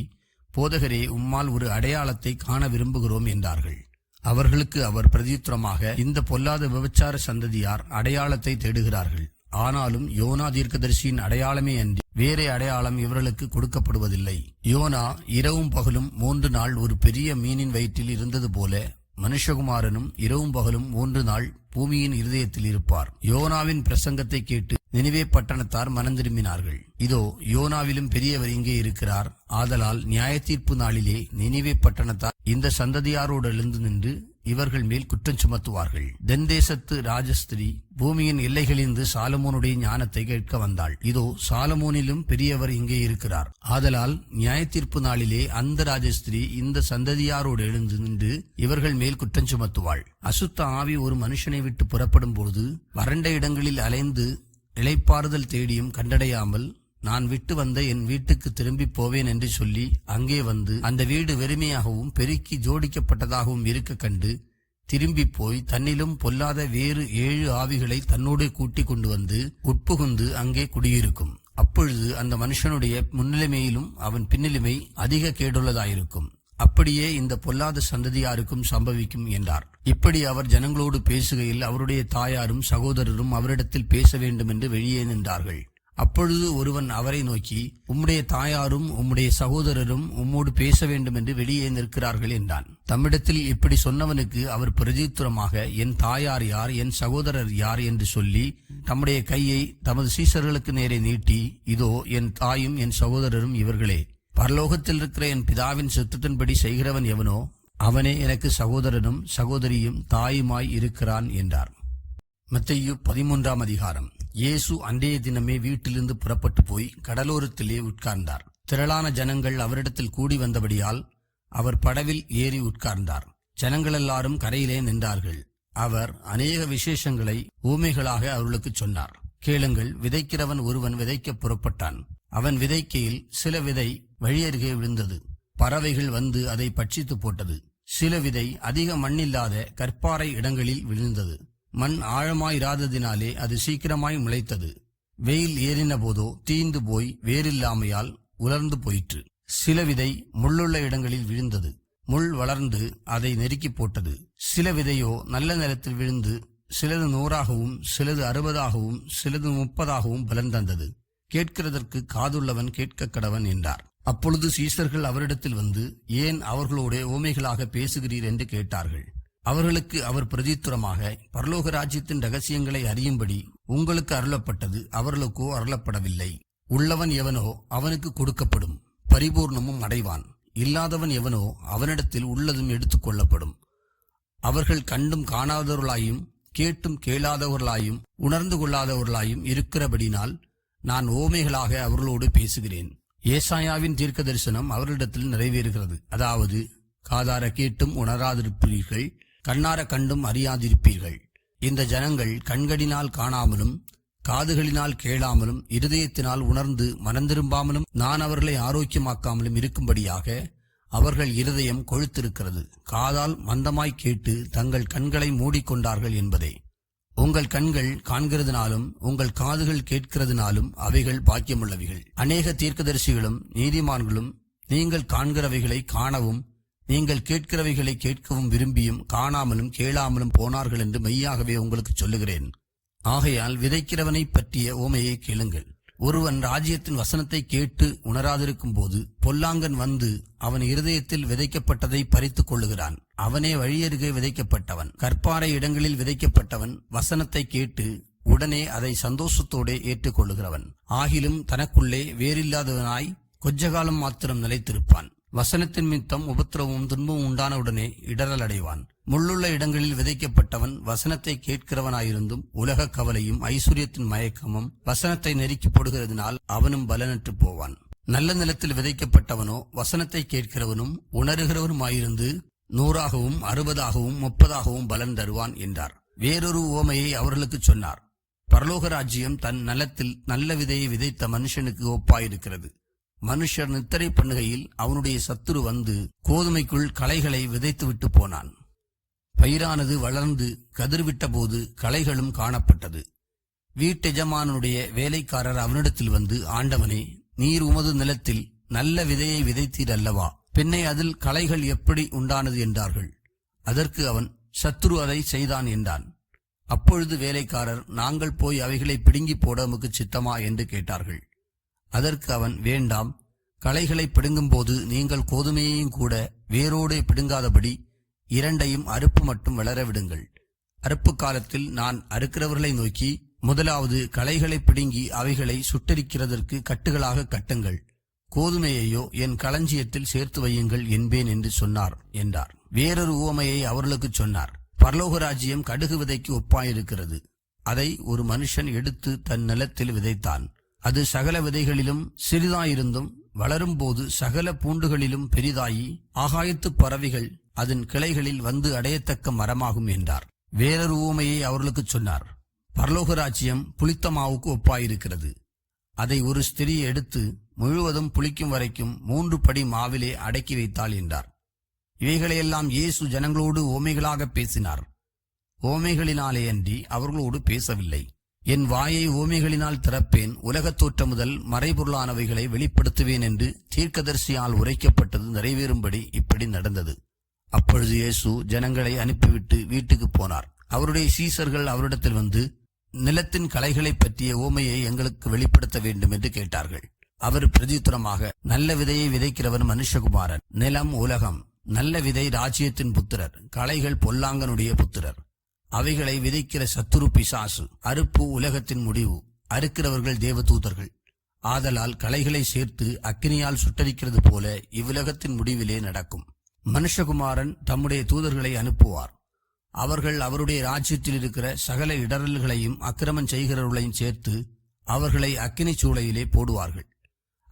போதகரே, உம்மால் ஒரு அடையாளத்தை காண விரும்புகிறோம் என்றார்கள். அவர்களுக்கு அவர் பிரதியுத்தரமாக, இந்த பொல்லாத விபச்சார சந்ததியார் அடையாளத்தை தேடுகிறார்கள். ஆனாலும் யோனா தீர்க்கதரிசியின் அடையாளமே அன்றி வேறே அடையாளம் இவர்களுக்கு கொடுக்கப்படுவதில்லை. யோனா இரவும் பகலும் 3 நாள் ஒரு பெரிய மீனின் வயிற்றில் இருந்தது போல மனுஷகுமாரனும் இரவும் பகலும் 3 நாள் பூமியின் இருதயத்தில் இருப்பார். யோனாவின் பிரசங்கத்தை கேட்டு நினிவே பட்டணத்தார் மனந்திரும்பினார்கள். இதோ, யோனாவிலும் பெரியவர் இங்கே இருக்கிறார். ஆதலால் நியாய தீர்ப்பு நாளிலே நினிவே பட்டணத்தார் இந்த சந்ததியாரோடு எழுந்து நின்று இவர்கள் மேல் குற்றம் சுமத்துவார்கள். தென்தேசத்து ராஜஸ்திரி பூமியின் எல்லைகளிலிருந்து சாலமோனுடைய ஞானத்தை கேட்க வந்தாள். இதோ, சாலமோனிலும் பெரியவர் இங்கே இருக்கிறார். ஆதலால் நியாய தீர்ப்பு நாளிலே அந்த ராஜஸ்திரி இந்த சந்ததியாரோடு எழுந்து நின்று இவர்கள் மேல் குற்றம் சுமத்துவாள். அசுத்த ஆவி ஒரு மனுஷனை விட்டு புறப்படும் போது வறண்ட இடங்களில் அலைந்து இளைப்பாறுதல் தேடியும் கண்டடையாமல், நான் விட்டு வந்த என் வீட்டுக்கு திரும்பி போவேன் என்று சொல்லி அங்கே வந்து அந்த வீடு வெறுமையாகவும் பெருக்கி ஜோடிக்கப்பட்டதாகவும் இருக்க கண்டு திரும்பி போய் தன்னிலும் பொல்லாத வேறு 7 ஆவிகளை தன்னோடு கூட்டிக் கொண்டு வந்து உட்புகுந்து அங்கே குடியிருக்கும். அப்பொழுது அந்த மனுஷனுடைய முன்னிலைமையிலும் அவன் பின்னிலைமை அதிக கேடுள்ளதாயிருக்கும். அப்படியே இந்த பொல்லாத சந்ததியாருக்கும் சம்பவிக்கும் என்றார். இப்படி அவர் ஜனங்களோடு பேசுகையில் அவருடைய தாயாரும் சகோதரரும் அவரிடத்தில் பேச வேண்டும் என்று வெளியே நின்றார்கள். அப்பொழுது ஒருவன் அவரை நோக்கி, உம்முடைய தாயாரும் உம்முடைய சகோதரரும் உம்மோடு பேச வேண்டும் என்று வெளியே நிற்கிறார்கள் என்றான். தம்மிடத்தில் இப்படி சொன்னவனுக்கு அவர் பிரதியுத்தரமாக, என் தாயார் யார், என் சகோதரர் யார் என்று சொல்லி தம்முடைய கையை தமது சீசர்களுக்கு நேரே நீட்டி, இதோ, என் தாயும் என் சகோதரரும் இவர்களே, பரலோகத்தில் இருக்கிற என் பிதாவின் சித்தத்தின்படி செய்கிறவன் எவனோ அவனே எனக்கு சகோதரனும் சகோதரியும் தாயுமாய் இருக்கிறான் என்றார். மத்தேயு 13ஆம் அதிகாரம். இயேசு அன்றைய தினமே வீட்டிலிருந்து புறப்பட்டு போய் கடலோரத்திலே உட்கார்ந்தார். திரளான ஜனங்கள் அவரிடத்தில் கூடி வந்தபடியால் அவர் படவில் ஏறி உட்கார்ந்தார். ஜனங்கள் எல்லாரும் கரையிலே நின்றார்கள். அவர் அநேக விசேஷங்களை ஊமைகளாக அவர்களுக்கு சொன்னார். கேளுங்கள், விதைக்கிறவன் ஒருவன் விதைக்க புறப்பட்டான். அவன் விதைக்கையில் சில விதை வழியருகே விழுந்தது. பறவைகள் வந்து அதை பட்சித்து போட்டது. சில விதை அதிக மண்ணில்லாத கற்பாறை இடங்களில் விழுந்தது. மண் ஆழமாயிராததினாலே அது சீக்கிரமாய் முளைத்தது. வெயில் ஏறின போதோ தீந்து போய் வேறில்லாமையால் உலர்ந்து போயிற்று. சில விதை முள்ளுள்ள இடங்களில் விழுந்தது. முள் வளர்ந்து அதை நெருக்கி போட்டது. சில விதையோ நல்ல நிலத்தில் விழுந்து சிலது 100ஆகவும் சிலது 60ஆகவும் சிலது 30ஆகவும் பலன் தந்தது. கேட்கிறதற்கு காதுள்ளவன் கேட்க கடவன் என்றார். அப்பொழுது சீஷர்கள் அவரிடத்தில் வந்து, ஏன் அவர்களோட ஊமைகளாக பேசுகிறீர் என்று கேட்டார்கள். அவர்களுக்கு அவர் பிரதித்துரமாக, பரலோக ராஜ்யத்தின் ரகசியங்களை அறியும்படி உங்களுக்கு அருளப்பட்டது, அவர்களுக்கோ அருளப்படவில்லை. உள்ளவன் எவனோ அவனுக்கு கொடுக்கப்படும், பரிபூர்ணமும் அடைவான். இல்லாதவன் எவனோ அவனிடத்தில் உள்ளதும் எடுத்துக் கொள்ளப்படும். அவர்கள் கண்டும் காணாதவர்களாயும் கேட்டும் கேளாதவர்களாயும் உணர்ந்து கொள்ளாதவர்களாயும் இருக்கிறபடினால் நான் ஓமைகளாக அவர்களோடு பேசுகிறேன். ஏசாயாவின் தீர்க்க தரிசனம் அவர்களிடத்தில் நிறைவேறுகிறது. அதாவது, காதார கேட்டும் உணராதிருப்பீர்கள், கண்ணார கண்டும் அறியாதிருப்பீர்கள். இந்த ஜனங்கள் கண்களினால் காணாமலும் காதுகளினால் கேளாமலும் இருதயத்தினால் உணர்ந்து மனந்திரும்பாமலும் நான் அவர்களை ஆரோக்கியமாக்காமலும் இருக்கும்படியாக அவர்கள் இருதயம் கொழுத்திருக்கிறது. காதால் மந்தமாய் கேட்டு தங்கள் கண்களை மூடிக்கொண்டார்கள் என்பதே. உங்கள் கண்கள் காண்கிறதுனாலும் உங்கள் காதுகள் கேட்கிறதுனாலும் அவைகள் பாக்கியமுள்ளவைகள். அநேக தீர்க்கதரிசிகளும் நீதிமான்களும் நீங்கள் காண்கிறவைகளை காணவும் நீங்கள் கேட்கிறவைகளை கேட்கவும் விரும்பியும் காணாமலும் கேளாமலும் போனார்கள் என்று மெய்யாகவே உங்களுக்கு சொல்லுகிறேன். ஆகையால் விதைக்கிறவனை பற்றிய ஓமையை கேளுங்கள். ஒருவன் ராஜ்யத்தின் வசனத்தை கேட்டு உணராதிருக்கும் போது பொல்லாங்கன் வந்து அவன் இருதயத்தில் விதைக்கப்பட்டதை பறித்துக் கொள்ளுகிறான். அவனே வழியருகே விதைக்கப்பட்டவன். கற்பாறை இடங்களில் விதைக்கப்பட்டவன் வசனத்தை கேட்டு உடனே அதை சந்தோஷத்தோடு ஏற்றுக்கொள்ளுகிறவன். ஆகிலும் தனக்குள்ளே வேறில்லாதவனாய் கொஞ்ச காலம் மாத்திரம் நிலைத்திருப்பான். வசனத்தின் நிமித்தம் உபத்திரவமும் துன்பமும் உண்டானவுடனே இடரல் அடைவான். முள்ளுள்ள இடங்களில் விதைக்கப்பட்டவன் வசனத்தை கேட்கிறவனாயிருந்தும் உலக கவலையும் ஐஸ்வர்யத்தின் மயக்கமும் வசனத்தை நெருக்கி போடுகிறதுனால் அவனும் பலனற்று போவான். நல்ல நிலத்தில் விதைக்கப்பட்டவனோ வசனத்தை கேட்கிறவனும் உணர்கிறவனுமாயிருந்து 100ஆகவும் 60ஆகவும் 30ஆகவும் பலன் தருவான் என்றார். வேறொரு உவமையை அவர்களுக்கு சொன்னார். பரலோக ராஜ்யம் தன் நிலத்தில் நல்ல விதையை விதைத்த மனுஷனுக்கு ஒப்பாயிருக்கிறது. மனுஷர் நித்திரை பண்ணுகையில் அவனுடைய சத்துரு வந்து கோதுமைக்குள் களைகளை விதைத்துவிட்டு போனான். பயிரானது வளர்ந்து கதிர்விட்ட போது களைகளும் காணப்பட்டது. வீட்டெஜமானுடைய வேலைக்காரர் அவனிடத்தில் வந்து, ஆண்டவனே, நீர் உமது நிலத்தில் நல்ல விதையை விதைத்தீர் அல்லவா? பின்னே அதில் களைகள் எப்படி உண்டானது என்றார்கள். அதற்கு அவன், சத்துரு அதை செய்தான் என்றான். அப்பொழுது வேலைக்காரர், நாங்கள் போய் அவைகளை பிடுங்கி போட உமக்கு சித்தமா என்று கேட்டார்கள். அதற்கு அவன், வேண்டாம், களைகளை பிடுங்கும் போது நீங்கள் கோதுமையையும் கூட வேரோடு பிடுங்காதபடி இரண்டையும் அறுப்பு மட்டும் வளர விடுங்கள். அறுப்பு காலத்தில் நான் அறுக்கிறவர்களை நோக்கி, முதலாவது களைகளை பிடுங்கி அவைகளை சுட்டரிக்கிறதற்கு கட்டுகளாக கட்டுங்கள், கோதுமையையோ என் களஞ்சியத்தில் சேர்த்து வையுங்கள் என்பேன் என்று சொன்னார் என்றார். வேறொரு உவமையை அவர்களுக்கு சொன்னார். பரலோக ராஜ்யம் கடுகு விதைக்கு ஒப்பாயிருக்கிறது. அதை ஒரு மனுஷன் எடுத்து தன் நிலத்தில் விதைத்தான். அது சகல விதைகளிலும் சிறிதாயிருந்தும் வளரும் போது சகல பூண்டுகளிலும் பெரிதாயி ஆகாயத்து பறவைகள் அதன் கிளைகளில் வந்து அடையத்தக்க மரமாகும் என்றார். வேறொரு ஊமையை அவர்களுக்கு சொன்னார். பரலோக ராஜ்யம் புளித்த மாவுக்கு ஒப்பாயிருக்கிறது. அதை ஒரு ஸ்திரீ எடுத்து முழுவதும் புளிக்கும் வரைக்கும் 3 படி மாவிலே அடக்கி வைத்தாள் என்றார். இவைகளையெல்லாம் இயேசு ஜனங்களோடு ஓமைகளாக பேசினார். ஓமைகளினாலே அன்றி அவர்களோடு பேசவில்லை. என் வாயை ஓமைகளினால் திறப்பேன், உலகத் தோற்றம் முதல் மறைபொருளானவைகளை வெளிப்படுத்துவேன் என்று தீர்க்கதரிசியால் உரைக்கப்பட்டது நிறைவேறும்படி இப்படி நடந்தது. அப்பொழுது இயேசு ஜனங்களை அனுப்பிவிட்டு வீட்டுக்கு போனார். அவருடைய சீசர்கள் அவரிடத்தில் வந்து, நிலத்தின் களைகளை பற்றிய ஓமையை எங்களுக்கு வெளிப்படுத்த வேண்டும் என்று கேட்டார்கள். அவர் பிரதியுத்தரமாக, நல்ல விதையை விதைக்கிறவன் மனுஷகுமாரன், நிலம் உலகம். நல்ல விதை ராஜ்யத்தின் புத்திரர், களைகள் பொல்லாங்கனுடைய புத்திரர். அவைகளை விதைக்கிற சத்துரு பிசாசு. அறுப்பு உலகத்தின் முடிவு, அறுக்கிறவர்கள் தேவதூதர்கள். ஆதலால் களைகளை சேர்த்து அக்கினியால் சுட்டரிக்கிறது போல இவ்வுலகத்தின் முடிவிலே நடக்கும். மனுஷகுமாரன் தம்முடைய தூதர்களை அனுப்புவார். அவர்கள் அவருடைய ராஜ்யத்தில் இருக்கிற சகல இடறல்களையும் அக்கிரமம் செய்கிறவர்களையும் சேர்த்து அவர்களை அக்கினி சூளையிலே போடுவார்கள்.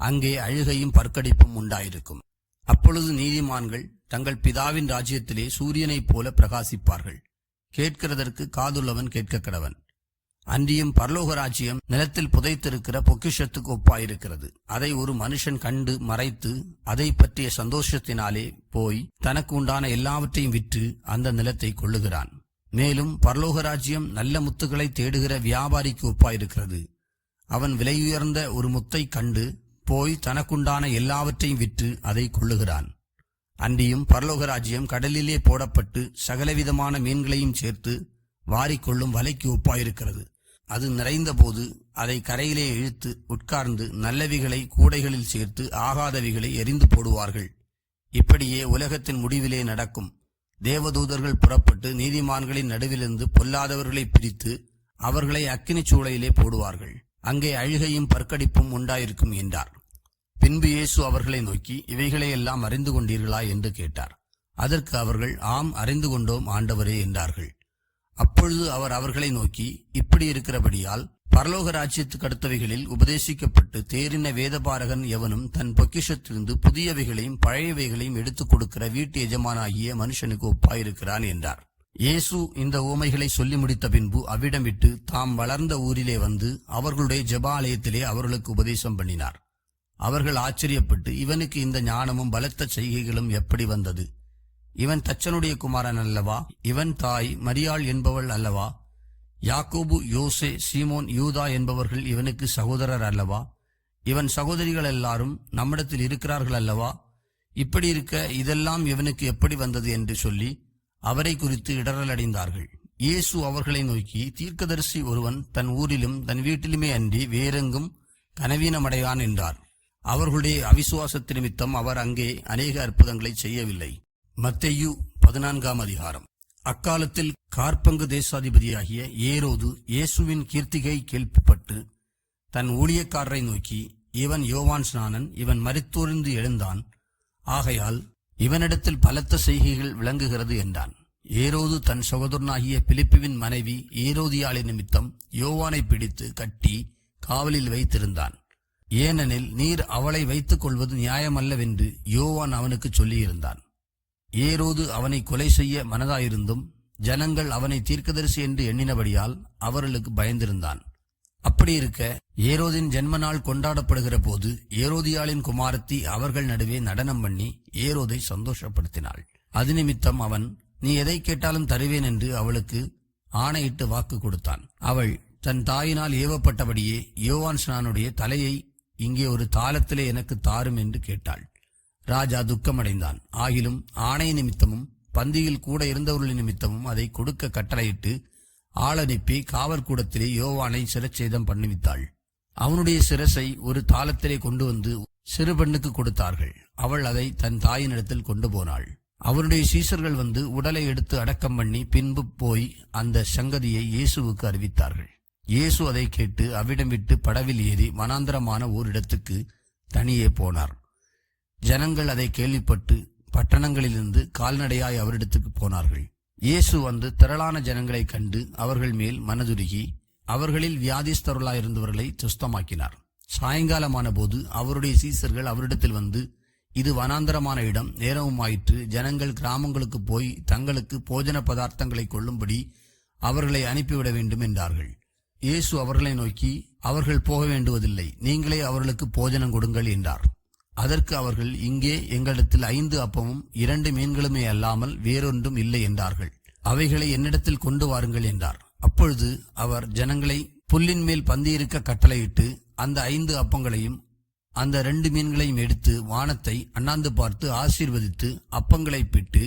அங்கே அழுகையும் பற்கடிப்பும் உண்டாயிருக்கும். அப்பொழுது நீதிமான்கள் தங்கள் பிதாவின் ராஜ்யத்திலே சூரியனைப் போல பிரகாசிப்பார்கள். கேட்கிறதற்கு காதுள்ளவன் கேட்கக்கடவன். அன்றியும் பரலோக ராஜ்யம் நிலத்தில் புதைத்திருக்கிற பொக்கிஷத்துக்கு ஒப்பாயிருக்கிறது. அதை ஒரு மனுஷன் கண்டு மறைத்து அதை பற்றிய சந்தோஷத்தினாலே போய் தனக்கு உண்டான எல்லாவற்றையும் விற்று அந்த நிலத்தை கொள்ளுகிறான். மேலும் பரலோக ராஜ்யம் நல்ல முத்துக்களை தேடுகிற வியாபாரிக்கு ஒப்பாயிருக்கிறது. அவன் விலையுயர்ந்த ஒரு முத்தை கண்டு போய் தனக்குண்டான எல்லாவற்றையும் விற்று அதை கொள்ளுகிறான். அன்றியும் பரலோக ராஜ்யம் கடலிலே போடப்பட்டு சகலவிதமான மீன்களையும் சேர்த்து வாரிக்கொள்ளும் வலைக்கு ஒப்பாயிருக்கிறது. அது நிறைந்த போது அதை கரையிலே இழுத்து உட்கார்ந்து நல்லவிகளை கூடைகளில் சேர்த்து ஆகாதவிகளை எரிந்து போடுவார்கள். இப்படியே உலகத்தின் முடிவிலே நடக்கும். தேவதூதர்கள் புறப்பட்டு நீதிமான்களின் நடுவிலிருந்து பொல்லாதவர்களை பிரித்து அவர்களை அக்கினி சூளையிலே போடுவார்கள். அங்கே அழுகையும் பற்கடிப்பும் உண்டாயிருக்கும் என்றார். பின்பு இயேசு அவர்களை நோக்கி, இவைகளையெல்லாம் அறிந்து கொண்டீர்களா என்று கேட்டார். அதற்கு அவர்கள், ஆம், அறிந்து கொண்டோம் ஆண்டவரே என்றார்கள். அப்பொழுது அவர் அவர்களை நோக்கி, இப்படி இருக்கிறபடியால் பரலோக ராஜ்யத்துக்கு அடுத்தவைகளில் உபதேசிக்கப்பட்டு தேறின வேதபாரகன் எவனும் தன் பொக்கிஷத்திலிருந்து புதியவைகளையும் பழையவைகளையும் எடுத்துக் கொடுக்கிற வீட்டு எஜமானாகிய மனுஷனுக்கு ஒப்பாயிருக்கிறான் என்றார். இயேசு இந்த உவமைகளை சொல்லி முடித்த பின்பு அவ்விடம் விட்டு தாம் வளர்ந்த ஊரிலே வந்து அவர்களுடைய ஜெபாலயத்திலே அவர்களுக்கு உபதேசம் பண்ணினார். அவர்கள் ஆச்சரியப்பட்டு, இவனுக்கு இந்த ஞானமும் பலத்த செய்கைகளும் எப்படி வந்தது? இவன் தச்சனுடைய குமாரன் அல்லவா? இவன் தாய் மரியாள் என்பவள் அல்லவா? யாக்கோபு, யோசே, சீமோன், யூதா என்பவர்கள் இவனுக்கு சகோதரர் அல்லவா? இவன் சகோதரிகள் எல்லாரும் நம்மிடத்தில் இருக்கிறார்கள் அல்லவா? இப்படி இருக்க இதெல்லாம் இவனுக்கு எப்படி வந்தது என்று சொல்லி அவரை குறித்து இடறல் அடைந்தார்கள். இயேசு அவர்களை நோக்கி, தீர்க்கதரிசி ஒருவன் தன் ஊரிலும் தன் வீட்டிலுமே அன்றி வேறெங்கும் கனவீனமடையான் என்றார். அவர்களுடைய அவிசுவாசத்து நிமித்தம் அவர் அங்கே அநேக அற்புதங்களை செய்யவில்லை. மத்தேயு 14ஆம் அதிகாரம். அக்காலத்தில் கார்பங்கு தேசாதிபதியாகிய ஏரோது இயேசுவின் கீர்த்திகை கேள்விப்பட்டு தன் ஊழியக்காரரை நோக்கி, இவன் யோவான் ஸ்நானன், இவன் மரித்தோர்ந்து எழுந்தான், ஆகையால் இவனிடத்தில் பலத்த செய்கைகள் விளங்குகிறது என்றான். ஏரோது தன் சகோதரனாகிய பிலிப்புவின் மனைவி ஏரோதியாளின் நிமித்தம் யோவானை பிடித்து கட்டி காவலில் வைத்திருந்தான். ஏனெனில் நீர் அவளை வைத்துக் கொள்வது நியாயமல்லவென்று யோவான் அவனுக்கு சொல்லியிருந்தான். ஏரோது அவனை கொலை செய்ய மனதாயிருந்தும் ஜனங்கள் அவனை தீர்க்கதரிசி என்று எண்ணினபடியால் அவர்களுக்கு பயந்திருந்தான். அப்படி இருக்க ஏரோதின் ஜென்ம நாள் கொண்டாடப்படுகிற போது ஏரோதியாளின் குமாரத்தி அவர்கள் நடுவே நடனம் பண்ணி ஏரோதை சந்தோஷப்படுத்தினாள். அது நிமித்தம் அவன், நீ எதை கேட்டாலும் தருவேன் என்று அவளுக்கு ஆணையிட்டு வாக்கு கொடுத்தான். அவள் தன் தாயினால் ஏவப்பட்டபடியே யோவான் ஸ்நானுடைய தலையை இங்கே ஒரு தாளத்திலே எனக்கு தாரும் என்று கேட்டாள். ராஜா துக்கமடைந்தான். ஆகிலும் ஆணை நிமித்தமும் பந்தியில் கூட இருந்தவர்களின் நிமித்தமும் அதை கொடுக்க கட்டளையிட்டு ஆள் அனுப்பி காவல் கூடத்திலே யோவானை சிரச்சேதம் பண்ணிவித்தாள். அவனுடைய சிரசை ஒரு தாளத்திலே கொண்டு வந்து சிறு பெண்ணுக்கு கொடுத்தார்கள். அவள் அதை தன் தாயினிடத்தில் கொண்டு போனாள். அவருடைய சீசர்கள் வந்து உடலை எடுத்து அடக்கம் பண்ணி பின்பு போய் அந்த சங்கதியை இயேசுவுக்கு அறிவித்தார்கள். இயேசு அதை கேட்டு அவ்விடம் விட்டு படவில் ஏறி வனாந்தரமான ஓரிடத்துக்கு தனியே போனார். ஜனங்கள் அதை கேள்விப்பட்டு பட்டணங்களிலிருந்து கால்நடையாய் அவரிடத்துக்கு போனார்கள். இயேசு வந்து திரளான ஜனங்களை கண்டு அவர்கள் மேல் மனதுருகி அவர்களில் வியாதிஸ்தர்களாயிருந்தவர்களை சுஸ்தமாக்கினார். சாயங்காலமான போது அவருடைய சீசர்கள் அவரிடத்தில் வந்து, இது வனாந்தரமான இடம், நேரமும் ஆயிற்று, ஜனங்கள் கிராமங்களுக்கு போய் தங்களுக்கு போஜன பதார்த்தங்களை கொள்ளும்படி அவர்களை அனுப்பிவிட வேண்டும் என்றார்கள். இயேசு அவர்களை நோக்கி, அவர்கள் போக வேண்டுவதில்லை, நீங்களே அவர்களுக்கு போஜனம் கொடுங்கள் என்றார். அதற்கு அவர்கள், இங்கே எங்களிடத்தில் 5 அப்பமும் 2 மீன்களுமே அல்லாமல் வேறொன்றும் இல்லை என்றார்கள். அவைகளை என்னிடத்தில் கொண்டு வாருங்கள் என்றார். அப்பொழுது அவர் ஜனங்களை புல்லின் மேல் பந்தியிருக்க கட்டளையிட்டு அந்த 5 அப்பங்களையும் அந்த 2 மீன்களையும் எடுத்து வானத்தை அண்ணாந்து பார்த்து ஆசீர்வதித்து அப்பங்களை பிட்டு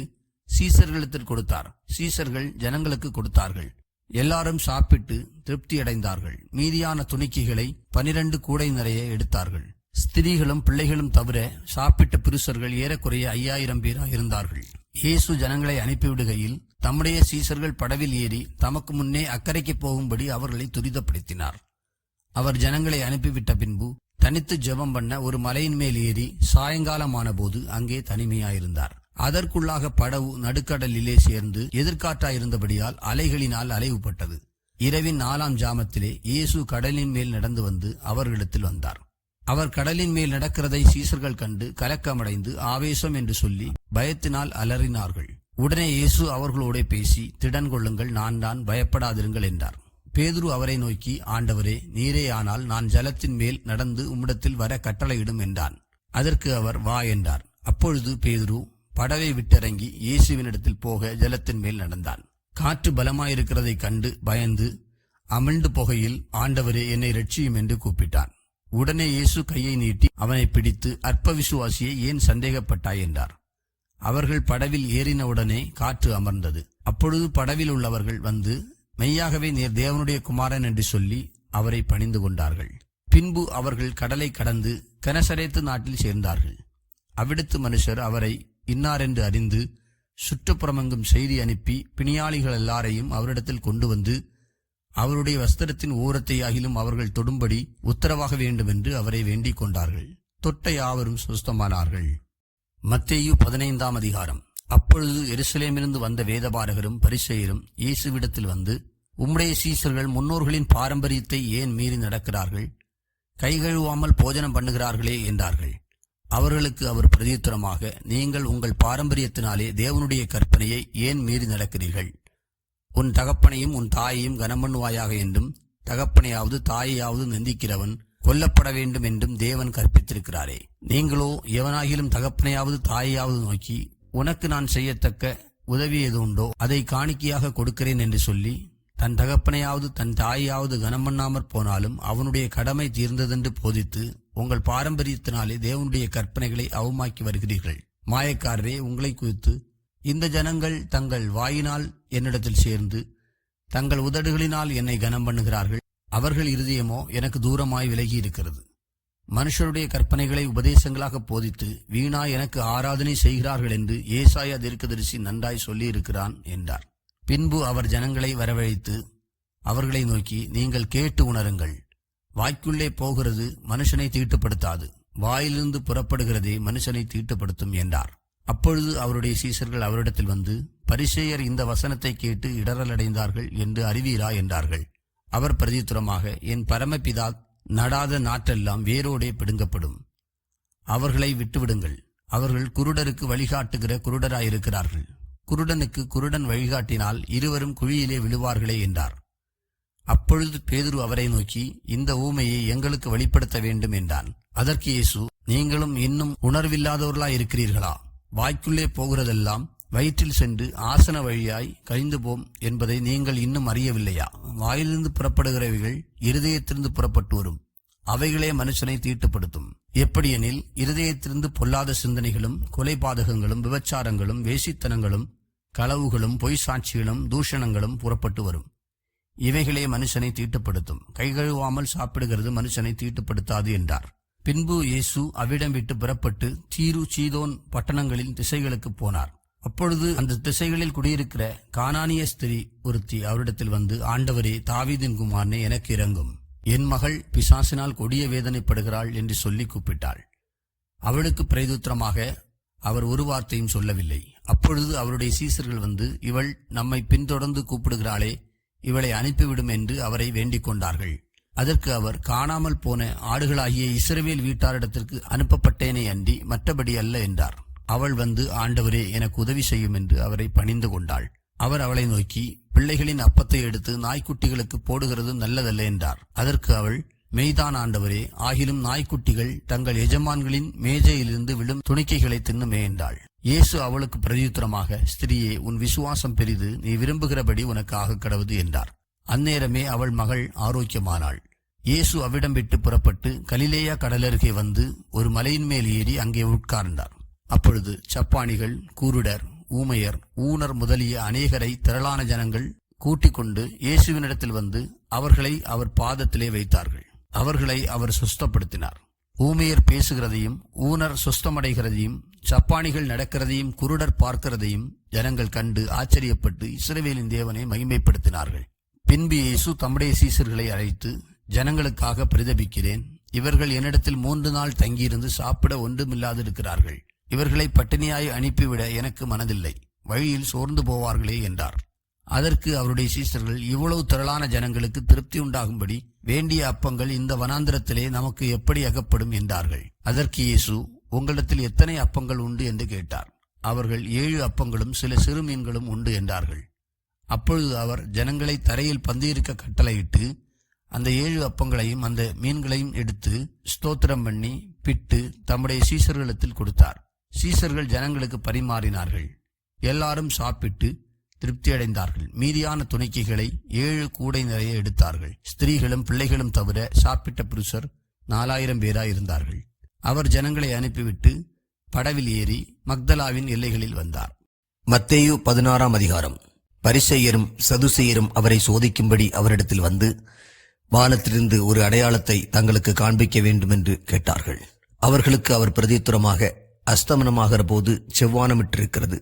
சீசர்களிடத்தில் கொடுத்தார். சீசர்கள் ஜனங்களுக்கு கொடுத்தார்கள். எல்லாரும் சாப்பிட்டு திருப்தியடைந்தார்கள். மீதியான துணிக்கைகளை 12 கூடை நிறைய எடுத்தார்கள். ஸ்திரீகளும் பிள்ளைகளும் தவிர சாப்பிட்ட புருஷர்கள் ஏறக்குறைய 5000 பேராயிருந்தார்கள். இயேசு ஜனங்களை அனுப்பிவிடுகையில் தம்முடைய சீசர்கள் படவில் ஏறி தமக்கு முன்னே அக்கறைக்கு போகும்படி அவர்களை துரிதப்படுத்தினார். அவர் ஜனங்களை அனுப்பிவிட்ட பின்பு தனித்து ஜெபம் பண்ண ஒரு மலையின் மேல் ஏறி சாயங்காலமான போது அங்கே தனிமையாயிருந்தார். அதற்குள்ளாக படவு நடுக்கடலிலே சேர்ந்து எதிர்காற்றாயிருந்தபடியால் அலைகளினால் அலைவுபட்டது. இரவின் 4ஆம் ஜாமத்திலே இயேசு கடலின் மேல் நடந்து வந்து அவர்களிடத்தில் வந்தார். அவர் கடலின் மேல் நடக்கிறதை சீசர்கள் கண்டு கலக்கமடைந்து ஆவேசம் என்று சொல்லி பயத்தினால் அலறினார்கள். உடனே இயேசு அவர்களோட பேசி, திடன் கொள்ளுங்கள், நான் தான், பயப்படாதிருங்கள் என்றார். பேதுரு அவரை நோக்கி, ஆண்டவரே, நீரே ஆனால் நான் ஜலத்தின் மேல் நடந்து உம்மிடத்தில் வர கட்டளையிடும் என்றான். அதற்கு அவர், வா என்றார். அப்பொழுது பேதுரு படவை விட்டிறங்கி இயேசுவினிடத்தில் போக ஜலத்தின் மேல் நடந்தான். காற்று பலமாயிருக்கிறதைக் கண்டு பயந்து அமிழ்ந்து போகையில், ஆண்டவரே, என்னை இரட்சியும் என்று கூப்பிட்டான். உடனே இயேசு கையை நீட்டி அவனை பிடித்து, அற்ப விசுவாசியை, ஏன் சந்தேகப்பட்டாய் என்றார். அவர்கள் படவில் ஏறினவுடனே காற்று அமர்ந்தது. அப்பொழுது படவில் உள்ளவர்கள் வந்து, மெய்யாகவே நீர் தேவனுடைய குமாரன் என்று சொல்லி அவரை பணிந்து கொண்டார்கள். பின்பு அவர்கள் கடலை கடந்து கெனசரேத்து நாட்டில் சேர்ந்தார்கள். அவ்விடத்து மனுஷர் அவரை இன்னாரென்று அறிந்து சுற்றுப்புறமெங்கும் செய்தி அனுப்பி பிணியாளிகள் எல்லாரையும் அவரிடத்தில் கொண்டு வந்து அவருடைய வஸ்திரத்தின் ஓரத்தை ஆகிலும் அவர்கள் தொடும்படி உத்தரவாக வேண்டும் என்று அவரை வேண்டிக் கொண்டார்கள். தொட்ட யாவரும் சுஸ்தமானார்கள். மத்தேயு 15ஆம் அதிகாரம். அப்பொழுது எருசலேமிலிருந்து வந்த வேதபாரகரும் பரிசேயரும் இயேசுவிடத்தில் வந்து, உம்முடைய சீசர்கள் முன்னோர்களின் பாரம்பரியத்தை ஏன் மீறி நடக்கிறார்கள்? கை கழுவாமல் போஜனம் பண்ணுகிறார்களே என்றார்கள். அவர்களுக்கு அவர் பிரதியுத்தரமாக, நீங்கள் உங்கள் பாரம்பரியத்தினாலே தேவனுடைய கற்பனையை ஏன் மீறி நடக்கிறீர்கள்? உன் தகப்பனையும் உன் தாயையும் கனம்பண்ணுவாயாக என்றும், தகப்பனையாவது தாயையாவது நிந்திக்கிறவன் கொல்லப்பட வேண்டும் என்றும் தேவன் கற்பித்திருக்கிறாரே. நீங்களோ எவனாகிலும் தகப்பனையாவது தாயையாவது நோக்கி, உனக்கு நான் செய்யத்தக்க உதவி எது உண்டோ அதை காணிக்கையாக கொடுக்கிறேன் என்று சொல்லி, தன் தகப்பனையாவது தன் தாயையாவது கனம்பண்ணாமற் போனாலும் அவனுடைய கடமை தீர்ந்ததென்று போதித்து உங்கள் பாரம்பரியத்தினாலே தேவனுடைய கற்பனைகளை அவமாக்கி வருகிறீர்கள். மாயக்காரரே, உங்களை குறித்து இந்த ஜனங்கள் தங்கள் வாயினால் என்னிடத்தில் சேர்ந்து தங்கள் உதடுகளினால் என்னை கனம் பண்ணுகிறார்கள். அவர்கள் இருதயமோ எனக்கு தூரமாய் விலகி இருக்கிறது. மனுஷருடைய கற்பனைகளை உபதேசங்களாக போதித்து வீணாய் எனக்கு ஆராதனை செய்கிறார்கள் என்று ஏசாயா தீர்க்கதரிசி நன்றாய் சொல்லி இருக்கிறான் என்றார். பின்பு அவர் ஜனங்களை வரவழைத்து அவர்களை நோக்கி, நீங்கள் கேட்டு உணருங்கள். வாய்க்குள்ளே போகிறது மனுஷனை தீட்டுப்படுத்தாது, வாயிலிருந்து புறப்படுகிறதே மனுஷனை தீட்டுப்படுத்தும் என்றார். அப்பொழுது அவருடைய சீசர்கள் அவரிடத்தில் வந்து, பரிசேயர் இந்த வசனத்தை கேட்டு இடரலடைந்தார்கள் என்று அறிவீரா என்றார்கள். அவர் பிரதியுத்தரமாக, என் பரமபிதா நடாத நாற்றெல்லாம் வேரோடே பிடுங்கப்படும். அவர்களை விட்டுவிடுங்கள். அவர்கள் குருடருக்கு வழிகாட்டுகிற குருடராயிருக்கிறார்கள். குருடனுக்கு குருடன் வழிகாட்டினால் இருவரும் குழியிலே விழுவார்களே என்றார். அப்பொழுது பேதுரு அவரை நோக்கி, இந்த ஊமையை எங்களுக்கு வெளிப்படுத்த வேண்டும் என்றான். அதற்கு இயேசு, நீங்களும் இன்னும் உணர்வில்லாதவர்களாய் இருக்கிறீர்களா? வாய்க்குள்ளே போகிறதெல்லாம் வயிற்றில் சென்று ஆசன வழியாய் கழிந்து போம் என்பதை நீங்கள் இன்னும் அறியவில்லையா? வாயிலிருந்து புறப்படுகிறவைகள் இருதயத்திலிருந்து புறப்பட்டு வரும், அவைகளே மனுஷனை தீட்டுப்படுத்தும். எப்படியெனில் இருதயத்திலிருந்து பொல்லாத சிந்தனைகளும் கொலைபாதகங்களும் விபச்சாரங்களும் வேசித்தனங்களும் களவுகளும் பொய் சாட்சிகளும் தூஷணங்களும் புறப்பட்டு வரும். இவைகளே மனுஷனை தீட்டுப்படுத்தும். கைகழுவாமல் சாப்பிடுகிறது மனுஷனை தீட்டுப்படுத்தாது என்றார். பின்பு இயேசு அவ்விடம் விட்டு புறப்பட்டு தீரு சீதோன் பட்டணங்களின் திசைகளுக்கு போனார். அப்பொழுது அந்த திசைகளில் குடியிருக்கிற கானானிய ஸ்திரீ ஒருத்தி அவரிடத்தில் வந்து, ஆண்டவரே, தாவீதின் குமாரனே, எனக்கு இரங்கும். என் மகள் பிசாசினால் கொடிய வேதனைப்படுகிறாள் என்று சொல்லி கூப்பிட்டாள். அவளுக்கு பிரதியுத்தரமாக அவர் ஒரு வார்த்தையும் சொல்லவில்லை. அப்பொழுது அவருடைய சீசர்கள் வந்து, இவள் நம்மை பின்தொடர்ந்து கூப்பிடுகிறாளே, இவளை அனுப்பிவிடும் என்று அவரை வேண்டிக் கொண்டார்கள். அதற்கு அவர், காணாமல் போன ஆடுகளாகிய இஸ்ரவேல் வீட்டாரிடத்திற்கு அனுப்பப்பட்டேனே அன்றி மற்றபடி அல்ல என்றார். அவள் வந்து, ஆண்டவரே, எனக்கு உதவி செய்யும் என்று அவரை பணிந்து கொண்டாள். அவர் அவளை நோக்கி, பிள்ளைகளின் அப்பத்தை எடுத்து நாய்க்குட்டிகளுக்கு போடுகிறது நல்லதல்ல என்றார். அதற்கு அவள், மெய்தான் ஆண்டவரே, ஆகிலும் நாய்க்குட்டிகள் தங்கள் எஜமான்களின் மேஜையிலிருந்து விழும் துணிக்கைகளை தின்னுமே என்றாள். இயேசு அவளுக்கு பிரதியுத்தரமாக, ஸ்திரியே, உன் விசுவாசம் பெரிது, நீ விரும்புகிறபடி உனக்கு ஆக கடவுது என்றார். அந்நேரமே அவள் மகள் ஆரோக்கியமானாள். இயேசு அவ்விடம் விட்டு புறப்பட்டு கலிலேயா கடலருகே வந்து ஒரு மலையின் மேல் ஏறி அங்கே உட்கார்ந்தார். அப்பொழுது சப்பாணிகள், குருடர், ஊமையர், ஊனர் முதலிய அநேகரை திரளான ஜனங்கள் கூட்டிக் கொண்டு இயேசுவினிடத்தில் வந்து அவர்களை அவர் பாதத்திலே வைத்தார்கள். அவர்களை அவர் சுஸ்தப்படுத்தினார். ஊமையர் பேசுகிறதையும் ஊனர் சுஸ்தமடைகிறதையும் சப்பாணிகள் நடக்கிறதையும் குருடர் பார்க்கிறதையும் ஜனங்கள் கண்டு ஆச்சரியப்பட்டு இஸ்ரவேலின் தேவனை மகிமைப்படுத்தினார்கள். பின்பு இயேசு தம்முடைய சீசர்களை அழைத்து, ஜனங்களுக்காக பரிதபிக்கிறேன், இவர்கள் என்னிடத்தில் 3 நாள் தங்கியிருந்து சாப்பிட ஒன்றுமில்லாதிருக்கிறார்கள். இவர்களை பட்டினியாய் அனுப்பிவிட எனக்கு மனதில்லை, வழியில் சோர்ந்து போவார்களே என்றார். அதற்கு அவருடைய சீஷர்கள், இவ்வளவு திரளான ஜனங்களுக்கு திருப்தி உண்டாகும்படி வேண்டிய அப்பங்கள் இந்த வனாந்திரத்திலே நமக்கு எப்படி அகப்படும் என்றார்கள். அதற்கு இயேசு, உங்களிடத்தில் எத்தனை அப்பங்கள் உண்டு என்று கேட்டார். அவர்கள் 7 அப்பங்களும் சில சிறு மீன்களும் உண்டு என்றார்கள். அப்பொழுது அவர் ஜனங்களை தரையில் பந்தியிருக்க கட்டளையிட்டு அந்த 7 அப்பங்களையும் அந்த மீன்களையும் எடுத்து ஸ்தோத்திரம் பண்ணி பிட்டு தம்முடைய சீஷர்களிடத்தில் கொடுத்தார். சீஷர்கள் ஜனங்களுக்கு பரிமாறினார்கள். எல்லாரும் சாப்பிட்டு திருப்தி அடைந்தார்கள். மீதியான துணிக்கைகளை 7 கூடை நிறைய எடுத்தார்கள். ஸ்திரீகளும் பிள்ளைகளும் தவிர சாப்பிட்ட புருஷர் 4000 பேராய் இருந்தார்கள். அவர் ஜனங்களை அனுப்பிவிட்டு படவில் ஏறி மக்தலாவின் எல்லைகளில் வந்தார். மத்தேயு 16ஆம் அதிகாரம். பரிசேயரும் சதுசேயரும் அவரை சோதிக்கும்படி அவரிடத்தில் வந்து வானத்திலிருந்து ஒரு அடையாளத்தை தங்களுக்கு காண்பிக்க வேண்டும் என்று கேட்டார்கள். அவர்களுக்கு அவர் பிரதியுத்தரமாக, அஸ்தமனமாகிற போது செவ்வானமிட்டிருக்கிறது,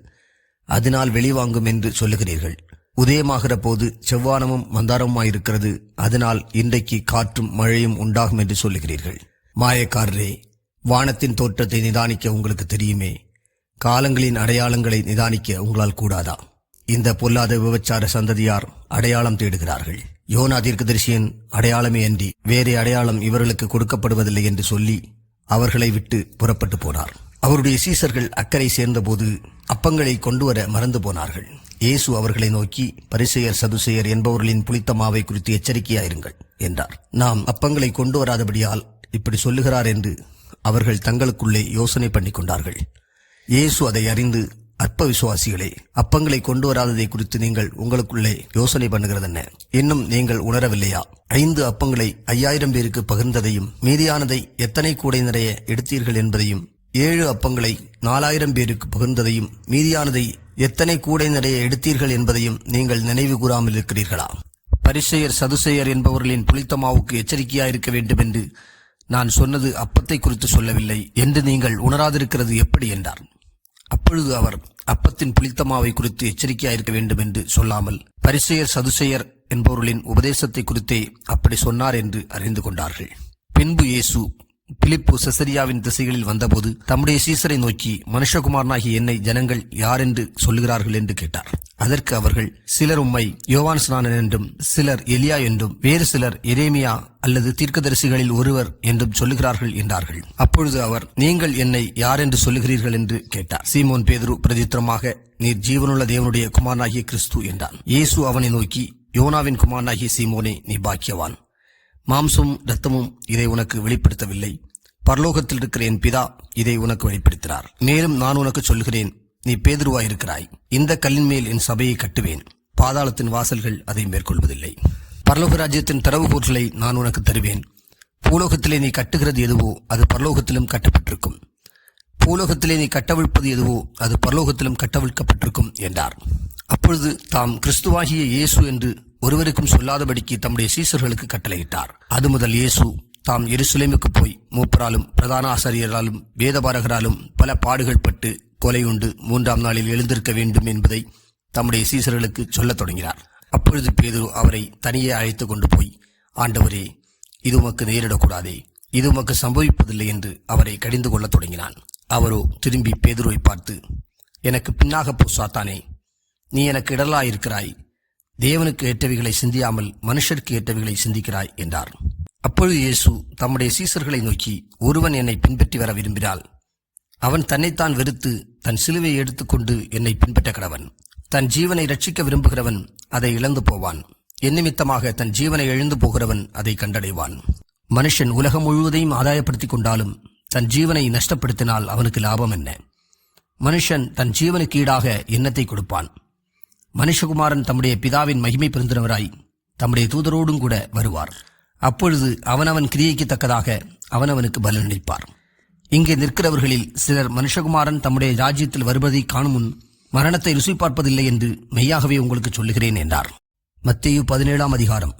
அதனால் வெளிவாங்கும் என்று சொல்லுகிறீர்கள். உதயமாகிற போது செவ்வானமும் மந்தாரமுமாயிருக்கிறது, அதனால் இன்றைக்கு காற்றும் மழையும் உண்டாகும் என்று சொல்லுகிறீர்கள். மாயக்காரரே, வானத்தின் தோற்றத்தை நிதானிக்க உங்களுக்கு தெரியுமே, காலங்களின் அடையாளங்களை நிதானிக்க உங்களால் கூடாதா? இந்த பொல்லாத விபச்சார சந்ததியார் அடையாளம் தேடுகிறார்கள். யோனா தீர்க்கதரிசியின் அடையாளமே அன்றி வேறே அடையாளம் இவர்களுக்கு கொடுக்கப்படுவதில்லை என்று சொல்லி அவர்களை விட்டு புறப்பட்டு போனார். அவருடைய சீஷர்கள் அக்கறை சேர்ந்தபோது அப்பங்களை கொண்டு வர மறந்து போனார்கள். இயேசு அவர்களை நோக்கி, பரிசேயர் சதுசேயர் என்பவர்களின் புளித்த மாவை குறித்து எச்சரிக்கையாயிருங்கள் என்றார். நாம் அப்பங்களை கொண்டு வராதபடியால் இப்படி சொல்லுகிறார் என்று அவர்கள் தங்களுக்குள்ளே யோசனை பண்ணி கொண்டார்கள். இயேசு அதை அறிந்து, அற்ப விசுவாசிகளே, அப்பங்களை கொண்டு வராததை குறித்து நீங்கள் உங்களுக்குள்ளே யோசனை பண்ணுகிறதென்ன? இன்னும் நீங்கள் உணரவில்லையா? 5 அப்பங்களை 5000 பேருக்கு பகிர்ந்ததையும் மீதியானதை எத்தனை கூடை நிறைய எடுத்தீர்கள் என்பதையும், 7 அப்பங்களை 4000 பேருக்கு பகிர்ந்ததையும் மீதியானதை எத்தனை கூடை நிறைய எடுத்தீர்கள் என்பதையும் நீங்கள் நினைவு கூறாமல் இருக்கிறீர்களா? பரிசேயர் சதுசேயர் என்பவர்களின் புளித்த மாவுக்கு எச்சரிக்கையாயிருக்க வேண்டும் என்று நான் சொன்னது அப்பத்தை குறித்து சொல்லவில்லை என்று நீங்கள் உணராதிருக்கிறது எப்படி என்றார். அப்பொழுது அவர் அப்பத்தின் புளித்தமாவை குறித்து எச்சரிக்கையாயிருக்க வேண்டும் என்று சொல்லாமல் பரிசேயர் சதுசேயர் என்பவர்களின் உபதேசத்தை குறித்தே அப்படி சொன்னார் என்று அறிந்து கொண்டார்கள். பின்பு இயேசு பிலிப்பு செசரியாவின் திசைகளில் வந்தபோது தம்முடைய சீசரை நோக்கி, மனுஷகுமாரனாகிய என்னை ஜனங்கள் யார் என்று சொல்லுகிறார்கள் என்று கேட்டார். அதற்கு அவர்கள், சிலர் உம்மை யோவான் ஸ்நானன் என்றும், சிலர் எலியா என்றும், வேறு சிலர் எரேமியா அல்லது தீர்க்கதரிசிகளில் ஒருவர் என்றும் சொல்லுகிறார்கள் என்றார்கள். அப்பொழுது அவர், நீங்கள் என்னை யார் என்று சொல்லுகிறீர்கள் என்று கேட்டார். சீமோன் பேதுரு பிரதித்திரமாக, நீர் ஜீவனுள்ள தேவனுடைய குமாரனாகிய கிறிஸ்து என்றான். இயேசு அவனை நோக்கி, யோனாவின் குமாரனாகிய சீமோனே, நீ பாக்கியவான். மாம்சமும் இரத்தமும் இதை உனக்கு வெளிப்படுத்தவில்லை, பரலோகத்தில் இருக்கிற என் பிதா இதை உனக்கு வெளிப்படுத்தினார். மேலும் நான் உனக்கு சொல்கிறேன், நீ பேதுருவாயிருக்கிறாய், இந்த கல்லின் மேல் என் சபையை கட்டுவேன், பாதாளத்தின் வாசல்கள் அதை மேற்கொள்வதில்லை. பரலோக ராஜ்யத்தின் திறவுகோல்களை நான் உனக்கு தருவேன். பூலோகத்திலே நீ கட்டுகிறது எதுவோ அது பரலோகத்திலும் கட்டப்பட்டிருக்கும், பூலோகத்திலே நீ கட்டவிழ்ப்பது எதுவோ அது பரலோகத்திலும் கட்டவிழ்க்கப்பட்டிருக்கும் என்றார். அப்பொழுது தாம் கிறிஸ்துவாகிய இயேசு என்று ஒருவருக்கும் சொல்லாதபடிக்கு தம்முடைய சீஷர்களுக்கு கட்டளையிட்டார். அது முதல் இயேசு தாம் எருசலேமுக்கு போய் மூப்பராலும் பிரதான ஆசாரியராலும் வேதபாரகராலும் பல பாடுகள் பட்டு கொலையுண்டு 3ஆம் நாளில் எழுந்திருக்க வேண்டும் என்பதை தம்முடைய சீஷர்களுக்கு சொல்லத் தொடங்கினார். அப்பொழுது பேதுரு அவரை தனியே அழைத்து கொண்டு போய், ஆண்டவரே, இது உமக்கு நேரிடக்கூடாதே, இது உமக்கு சம்பவிப்பதில்லை என்று அவரை கடிந்து கொள்ளத் தொடங்கினான். அவரோ திரும்பி பேதுருவை பார்த்து, எனக்கு பின்னாக போ சாத்தானே, நீ எனக்கு இடலாயிருக்கிறாய், தேவனுக்கு ஏற்றவைகளை சிந்தியாமல் மனுஷருக்கு ஏற்றவைகளை சிந்திக்கிறாய் என்றார். அப்பொழுது இயேசு தம்முடைய சீஷர்களை நோக்கி, ஒருவன் என்னை பின்பற்றி வர விரும்பினால் அவன் தன்னைத்தான் வெறுத்து தன் சிலுவையை எடுத்துக்கொண்டு என்னை பின்பற்ற கடவன். தன் ஜீவனை ரட்சிக்க விரும்புகிறவன் அதை இழந்து போவான், என் நிமித்தமாக தன் ஜீவனை இழந்து போகிறவன் அதை கண்டடைவான். மனுஷன் உலகம் முழுவதையும் ஆதாயப்படுத்திக் கொண்டாலும் தன் ஜீவனை நஷ்டப்படுத்தினால் அவனுக்கு லாபம் என்ன? மனுஷன் தன் ஜீவனுக்கு ஈடாக எண்ணத்தை கொடுப்பான். மனுஷகுமாரன் தம்முடைய பிதாவின் மகிமை பெருந்தினவராய் தம்முடைய தூதரோடும் கூட வருவார். அப்பொழுது அவனவன் கிரியைக்கு தக்கதாக அவனவனுக்கு பலனளிப்பார். இங்கே நிற்கிறவர்களில் சிலர் மனுஷகுமாரன் தம்முடைய ராஜ்யத்தில் வருவதை காணும் முன் மரணத்தை ருசி பார்ப்பதில்லை என்று மெய்யாகவே உங்களுக்கு சொல்லுகிறேன் என்றார். மத்தேயு 17ஆம் அதிகாரம்.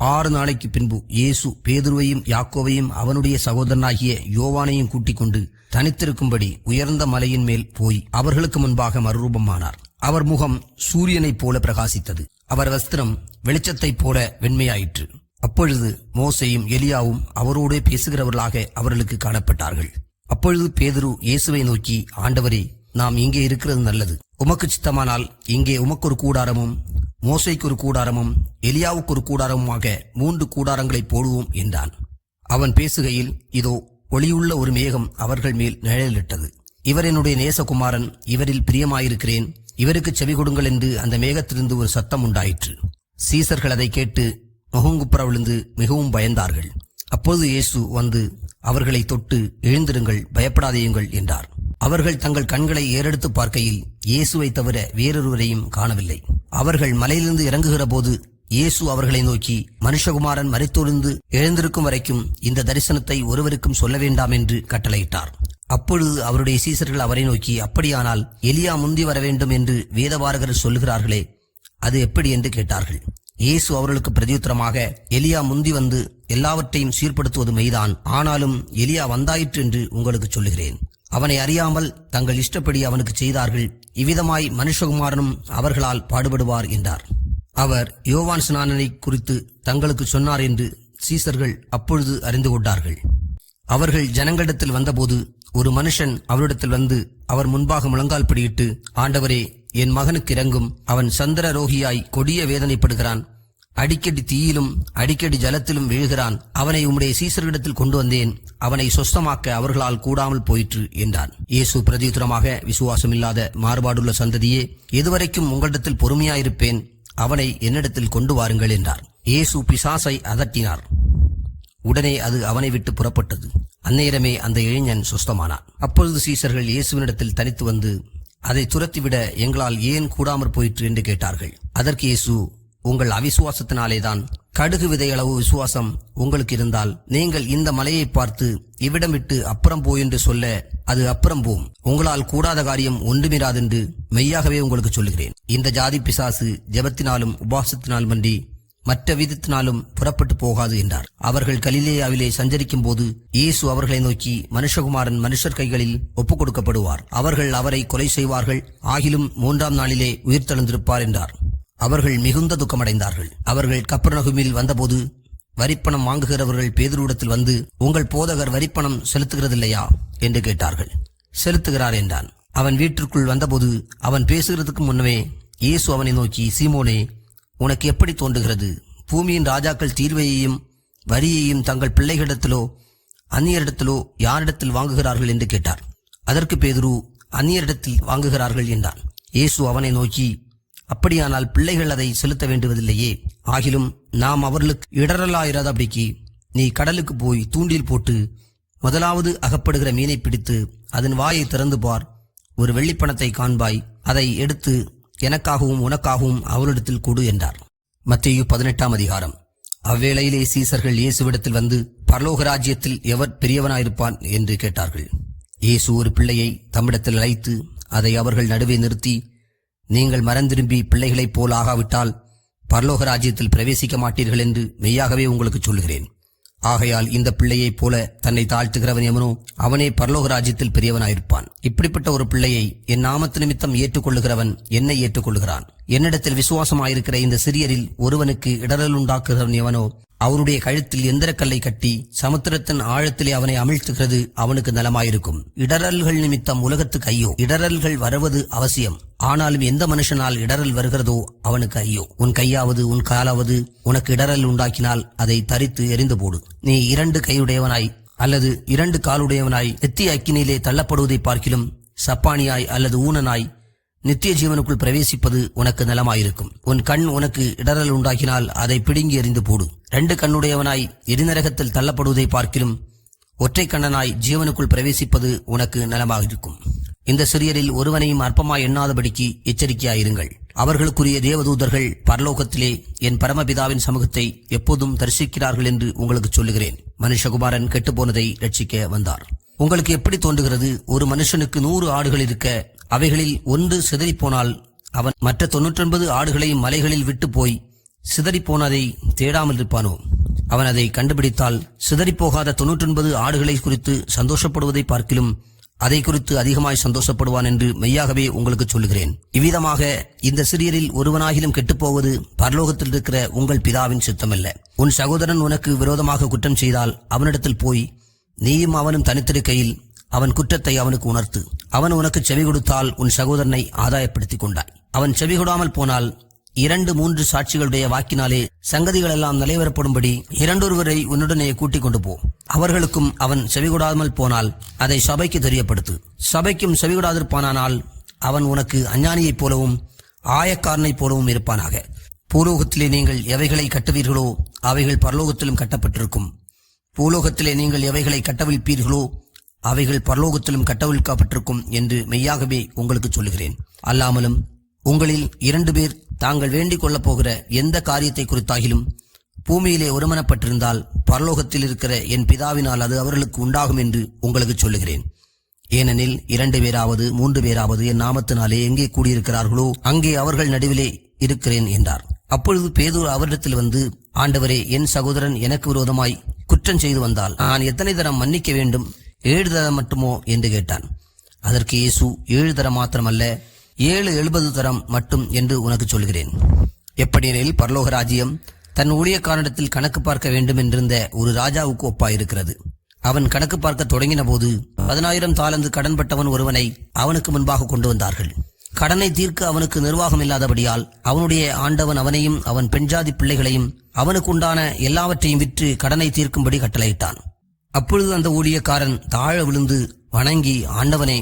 6 நாளைக்கு பின்பு இயேசு பேதுருவையும் யாக்கோவையும் அவனுடைய சகோதரனாகிய யோவானையும் கூட்டிக் கொண்டு தனித்திருக்கும்படி உயர்ந்த மலையின் மேல் போய் அவர்களுக்கு முன்பாக மறுரூபமானார். அவர் முகம் சூரியனைப் போல பிரகாசித்தது, அவர் வஸ்திரம் வெளிச்சத்தைப் போல வெண்மையாயிற்று. அப்பொழுது மோசேயும் எலியாவும் அவரோடே பேசுகிறவர்களாக அவர்களுக்கு காணப்பட்டார்கள். அப்பொழுது பேதுரு இயேசுவை நோக்கி, ஆண்டவரே, நாம் இங்கே இருக்கிறது நல்லது. உமக்கு சித்தமானால் இங்கே உமக்கு ஒரு கூடாரமும், மோசேக்கு ஒரு கூடாரமும், எலியாவுக்கு ஒரு கூடாரமுமாக 3 கூடாரங்களை போடுவோம் என்றான். அவன் பேசுகையில், இதோ ஒளியுள்ள ஒரு மேகம் அவர்கள் மேல் நிழலிட்டது. இவர் என்னுடைய நேசகுமாரன், இவரில் பிரியமாயிருக்கிறேன், இவருக்கு செவி கொடுங்கள் என்று அந்த மேகத்திலிருந்து ஒரு சத்தம் உண்டாயிற்று. சீசர்கள் அதை கேட்டு முகங்குப்புற விழுந்து மிகவும் பயந்தார்கள். அப்பொழுது இயேசு வந்து அவர்களை தொட்டு, எழுந்திருங்கள், பயப்படாதேயுங்கள் என்றார். அவர்கள் தங்கள் கண்களை ஏறெடுத்து பார்க்கையில் இயேசுவை தவிர வேறொருவரையும் காணவில்லை. அவர்கள் மலையிலிருந்து இறங்குகிற போது இயேசு அவர்களை நோக்கி, மனுஷகுமாரன் மரித்தொழுந்து எழுந்திருக்கும் வரைக்கும் இந்த தரிசனத்தை ஒருவருக்கும் சொல்ல வேண்டாம் என்று கட்டளையிட்டார். அப்பொழுது அவருடைய சீசர்கள் அவரை நோக்கி, அப்படியானால் எலியா முந்தி வர வேண்டும் என்று வேதபாரகர் சொல்லுகிறார்களே, அது எப்படி என்று கேட்டார்கள். இயேசு அவர்களுக்கு பிரதியுத்தரமாக, எலியா முந்தி வந்து எல்லாவற்றையும் சீர்படுத்துவது மெய்தான். ஆனாலும் எலியா வந்தாயிற்று என்று உங்களுக்கு சொல்லுகிறேன். அவனை அறியாமல் தங்கள் இஷ்டப்படி அவனுக்கு செய்தார்கள். இவ்விதமாய் மனுஷகுமாரனும் அவர்களால் பாடுபடுவார் என்றார். அவர் யோவான் ஸ்நானனை குறித்து தங்களுக்கு சொன்னார் என்று சீசர்கள் அப்பொழுது அறிந்து கொண்டார்கள். அவர்கள் ஜனங்களிடத்தில் வந்தபோது ஒரு மனுஷன் அவரிடத்தில் வந்து அவர் முன்பாக முழங்கால் படியிட்டு, ஆண்டவரே, என் மகனுக்கு இரங்கும். அவன் சந்திர ரோகியாய் கொடிய வேதனைப்படுகிறான். அடிக்கடி தீயிலும் அடிக்கடி ஜலத்திலும் வீழ்கிறான். அவனை உம்முடைய சீசர்களிடத்தில் கொண்டு வந்தேன். அவனை சொஸ்தமாக்க அவர்களால் கூடாமல் போயிற்று என்றான். இயேசு பிரதியுத்தரமாக, விசுவாசமில்லாத மாறுபாடுள்ள சந்ததியே, எதுவரைக்கும் உங்களிடத்தில் பொறுமையாயிருப்பேன்? அவனை என்னிடத்தில் கொண்டு வாருங்கள் என்றார். இயேசு பிசாசை அதட்டினார். உடனே அது அவனை விட்டு புறப்பட்டது. அந்நேரமே அந்த இளைஞன் சுஸ்தமானான். அப்பொழுது சீசர்கள் இயேசுவினிடத்தில் தனித்து வந்து, அதை துரத்திவிட எங்களால் ஏன் கூடாமற் போயிற்று என்று கேட்டார்கள். அதற்கு இயேசு, உங்கள் அவிசுவாசத்தினாலேதான். கடுகு விதையளவு விசுவாசம் உங்களுக்கு இருந்தால் நீங்கள் இந்த மலையை பார்த்து, இவ்விடம் விட்டு அப்புறம் போ என்று சொல்ல அது அப்புறம் போம். உங்களால் கூடாத காரியம் ஒன்றுமிராதென்று மெய்யாகவே உங்களுக்கு சொல்லுகிறேன். இந்த ஜாதி பிசாசு ஜெபத்தினாலும் உபவாசத்தினாலும் அன்றி மற்ற விதத்தினாலும் புறப்பட்டு போகாது என்றார். அவர்கள் கலிலேயாவிலே சஞ்சரிக்கும் போது இயேசு அவர்களை நோக்கி, மனுஷகுமாரன் மனுஷர் கைகளில் ஒப்புக் கொடுக்கப்படுவார். அவர்கள் அவரை கொலை செய்வார்கள். ஆகிலும் 3ஆம் நாளிலே உயிர்த்தெழுந்திருப்பார் என்றார். அவர்கள் மிகுந்த துக்கமடைந்தார்கள். அவர்கள் கப்பர்நகூமில் வந்தபோது வரிப்பணம் வாங்குகிறவர்கள் பேதுருவிடத்தில் வந்து, உங்கள் போதகர் வரிப்பணம் செலுத்துகிறதில்லையா என்று கேட்டார்கள். செலுத்துகிறார் என்றான். அவன் வீட்டிற்குள் வந்தபோது அவன் பேசுகிறதுக்கு முன்னமே இயேசு அவனை நோக்கி, சீமோனே, உனக்கு எப்படி தோன்றுகிறது? பூமியின் ராஜாக்கள் தீர்வையையும் வரியையும் தங்கள் பிள்ளைகளிடத்திலோ அந்நியரிடத்திலோ யாரிடத்தில் வாங்குகிறார்கள் என்று கேட்டார். அதற்கு பேதுரு, அந்நியரிடத்தில் வாங்குகிறார்கள் என்றான். இயேசு அவனை நோக்கி, அப்படியானால் பிள்ளைகள் அதை செலுத்த வேண்டுவதில்லையே. ஆகிலும் நாம் அவர்களுக்கு இடரலாயிராதபடிக்கு நீ கடலுக்கு போய் தூண்டில் போட்டு முதலாவது அகப்படுகிற மீனை பிடித்து அதன் வாயை திறந்து பார். ஒரு வெள்ளிப்பணத்தை காண்பாய். அதை எடுத்து எனக்காகவும் உனக்காகவும் அவளிடத்தில் கொடு என்றார். மத்தேயு 18ஆம் அதிகாரம். அவ்வேளையிலே சீசர்கள் இயேசுவிடத்தில் வந்து, பரலோக ராஜ்யத்தில் எவர் பெரியவனாயிருப்பான் என்று கேட்டார்கள். இயேசு ஒரு பிள்ளையை தம்மிடத்தில் அழைத்து அதை அவர்கள் நடுவே நிறுத்தி, நீங்கள் மறந்திரும்பி பிள்ளைகளைப் போல் ஆகாவிட்டால் பரலோக ராஜ்யத்தில் பிரவேசிக்க மாட்டீர்கள் என்று மெய்யாகவே உங்களுக்கு சொல்லுகிறேன். ஆகையால் இந்த பிள்ளையைப் போல தன்னை தாழ்த்துகிறவன் எவனோ அவனே பரலோக ராஜ்யத்தில் பெரியவனாயிருப்பான். இப்படிப்பட்ட ஒரு பிள்ளையை என் நாமத்து நிமித்தம் ஏற்றுக்கொள்ளுகிறவன் என்னை ஏற்றுக்கொள்ளுகிறான். என்னிடத்தில் விசுவாசமாயிருக்கிற இந்த சிறியரில் ஒருவனுக்கு இடரல் உண்டாக்குகிறவன் எவனோ அவருடைய கழுத்தில் எந்திரக்கல்லை கட்டி சமுத்திரத்தின் ஆழத்திலே அவனை அமிழ்த்துகிறது அவனுக்கு நலமாயிருக்கும். இடரல்கள் நிமித்தம் உலகத்துக்கு ஐயோ. இடரல்கள் வருவது அவசியம். ஆனாலும் எந்த மனுஷனால் இடரல் வருகிறதோ அவனுக்கு ஐயோ. உன் கையாவது உன் காலாவது உனக்கு இடரல் உண்டாக்கினால் அதை தரித்து எறிந்து போடு. நீ 2 கையுடையவனாய் அல்லது 2 காலுடையவனாய் நித்திய அக்கினியிலே தள்ளப்படுவதை பார்க்கிலும் சப்பானியாய் அல்லது ஊனனாய் நித்திய ஜீவனுக்குள் பிரவேசிப்பது உனக்கு நலமாயிருக்கும். உன் கண் உனக்கு இடரல் உண்டாக்கினால் அதை பிடுங்கி எறிந்து போடு. 2 கண்ணுடையவனாய் எரிநரகத்தில் தள்ளப்படுவதை பார்க்கிலும் ஒற்றை கண்ணனாய் ஜீவனுக்குள் பிரவேசிப்பது உனக்கு நலமாயிருக்கும். இந்த சிறியரில் ஒருவனையும் அற்பமாய் எண்ணாதபடிக்கு எச்சரிக்கையாயிருங்கள். அவர்களுக்குரிய தேவதூதர்கள் பரலோகத்திலே என் பரமபிதாவின் சமூகத்தை எப்போதும் தரிசிக்கிறார்கள் என்று உங்களுக்கு சொல்லுகிறேன். மனுஷகுமாரன் கெட்டுப்போனதை ரட்சிக்க வந்தார். உங்களுக்கு எப்படி தோன்றுகிறது? ஒரு மனுஷனுக்கு 100 ஆடுகள் இருக்க அவைகளில் ஒன்று சிதறிப்போனால் அவன் மற்ற 99 ஆடுகளையும் மலைகளில் விட்டு போய் சிதறிப்போனதை தேடாமல் இருப்பானோ? அவன் அதை கண்டுபிடித்தால் சிதறிப்போகாத 99 ஆடுகளை குறித்து சந்தோஷப்படுவதை பார்க்கிலும் அதை குறித்து அதிகமாய் சந்தோஷப்படுவான் என்று மெய்யாகவே உங்களுக்கு சொல்லுகிறேன். இவ்விதமாக இந்த சிறியரில் ஒருவனாகிலும் கெட்டுப்போவது பரலோகத்தில் இருக்கிற உங்கள் பிதாவின் சித்தமல்ல. உன் சகோதரன் உனக்கு விரோதமாக குற்றம் செய்தால் அவனிடத்தில் போய் நீயும் அவனும் தனித்திருக்கையில் அவன் குற்றத்தை அவனுக்கு உணர்த்து. அவன் உனக்கு செவி கொடுத்தால் உன் சகோதரனை ஆதாயப்படுத்திக் கொண்டாய். அவன் செவி கொடாமல் போனால் 2-3 சாட்சிகளுடைய வாக்கினாலே சங்கதிகள் எல்லாம் நிலைவரப்படும்படி 2 உன்னுடனே கூட்டிக் கொண்டு போ. அவர்களுக்கும் அவன் செவிகொடாமல் போனால் அதை சபைக்கு தெரியப்படுத்து. சபைக்கும் செவிகொடாதிருப்பானால் அவன் உனக்கு அஞ்ஞானியைப் போலவும் ஆயக்காரனைப் போலவும் இருப்பானாக. பூலோகத்திலே நீங்கள் எவைகளை கட்டுவீர்களோ அவைகள் பரலோகத்திலும் கட்டப்பட்டிருக்கும். பூலோகத்திலே நீங்கள் எவைகளை கட்டவிழ்ப்பீர்களோ அவைகள் பரலோகத்திலும் கட்டவிழ்க்கப்பட்டிருக்கும் என்று மெய்யாகவே உங்களுக்கு சொல்லுகிறேன். அல்லாமலும் உங்களில் 2 பேர் தாங்கள் வேண்டிக் கொள்ளப் போகிற எந்த காரியத்தை குறித்தாகிலும் பூமியிலே ஒருமனப்பட்டிருந்தால் பரலோகத்தில் இருக்கிற என் பிதாவினால் அது அவர்களுக்கு உண்டாகும் என்று உங்களுக்கு சொல்லுகிறேன். ஏனெனில் 2 பேராவது 3 பேராவது என் நாமத்தினாலே எங்கே கூடியிருக்கிறார்களோ அங்கே அவர்கள் நடுவிலே இருக்கிறேன் என்றார். அப்பொழுது பேதுரு அவரிடத்தில் வந்து, ஆண்டவரே, என் சகோதரன் எனக்கு விரோதமாய் குற்றம் செய்து வந்தால் நான் எத்தனை தரம் மன்னிக்க வேண்டும்? 7 தரம் மட்டுமோ என்று கேட்டான். அதற்கு இயேசு, 7 தரம் மாத்திரமல்ல, 7-70 தரம் மட்டும் என்று உனக்கு சொல்கிறேன். எப்படியெனில் பரலோக ராஜ்யம் தன் ஊழியக்காரனிடத்தில் கணக்கு பார்க்க வேண்டும் என்றிருந்த ஒரு ராஜாவுக்கு ஒப்பாயிருக்கிறது. அவன் கணக்கு பார்க்க தொடங்கின போது 10,000 தாலந்து கடன்பட்டவன் ஒருவனை அவனுக்கு முன்பாக கொண்டு வந்தார்கள். கடனை தீர்க்க அவனுக்கு நிர்வாகம் இல்லாதபடியால் அவனுடைய ஆண்டவன் அவனையும் அவன் பெண்ஜாதி பிள்ளைகளையும் அவனுக்கு உண்டான எல்லாவற்றையும் விற்று கடனை தீர்க்கும்படி கட்டளையிட்டான். அப்பொழுது அந்த ஊழியக்காரன் தாழ விழுந்து வணங்கி, ஆண்டவனே,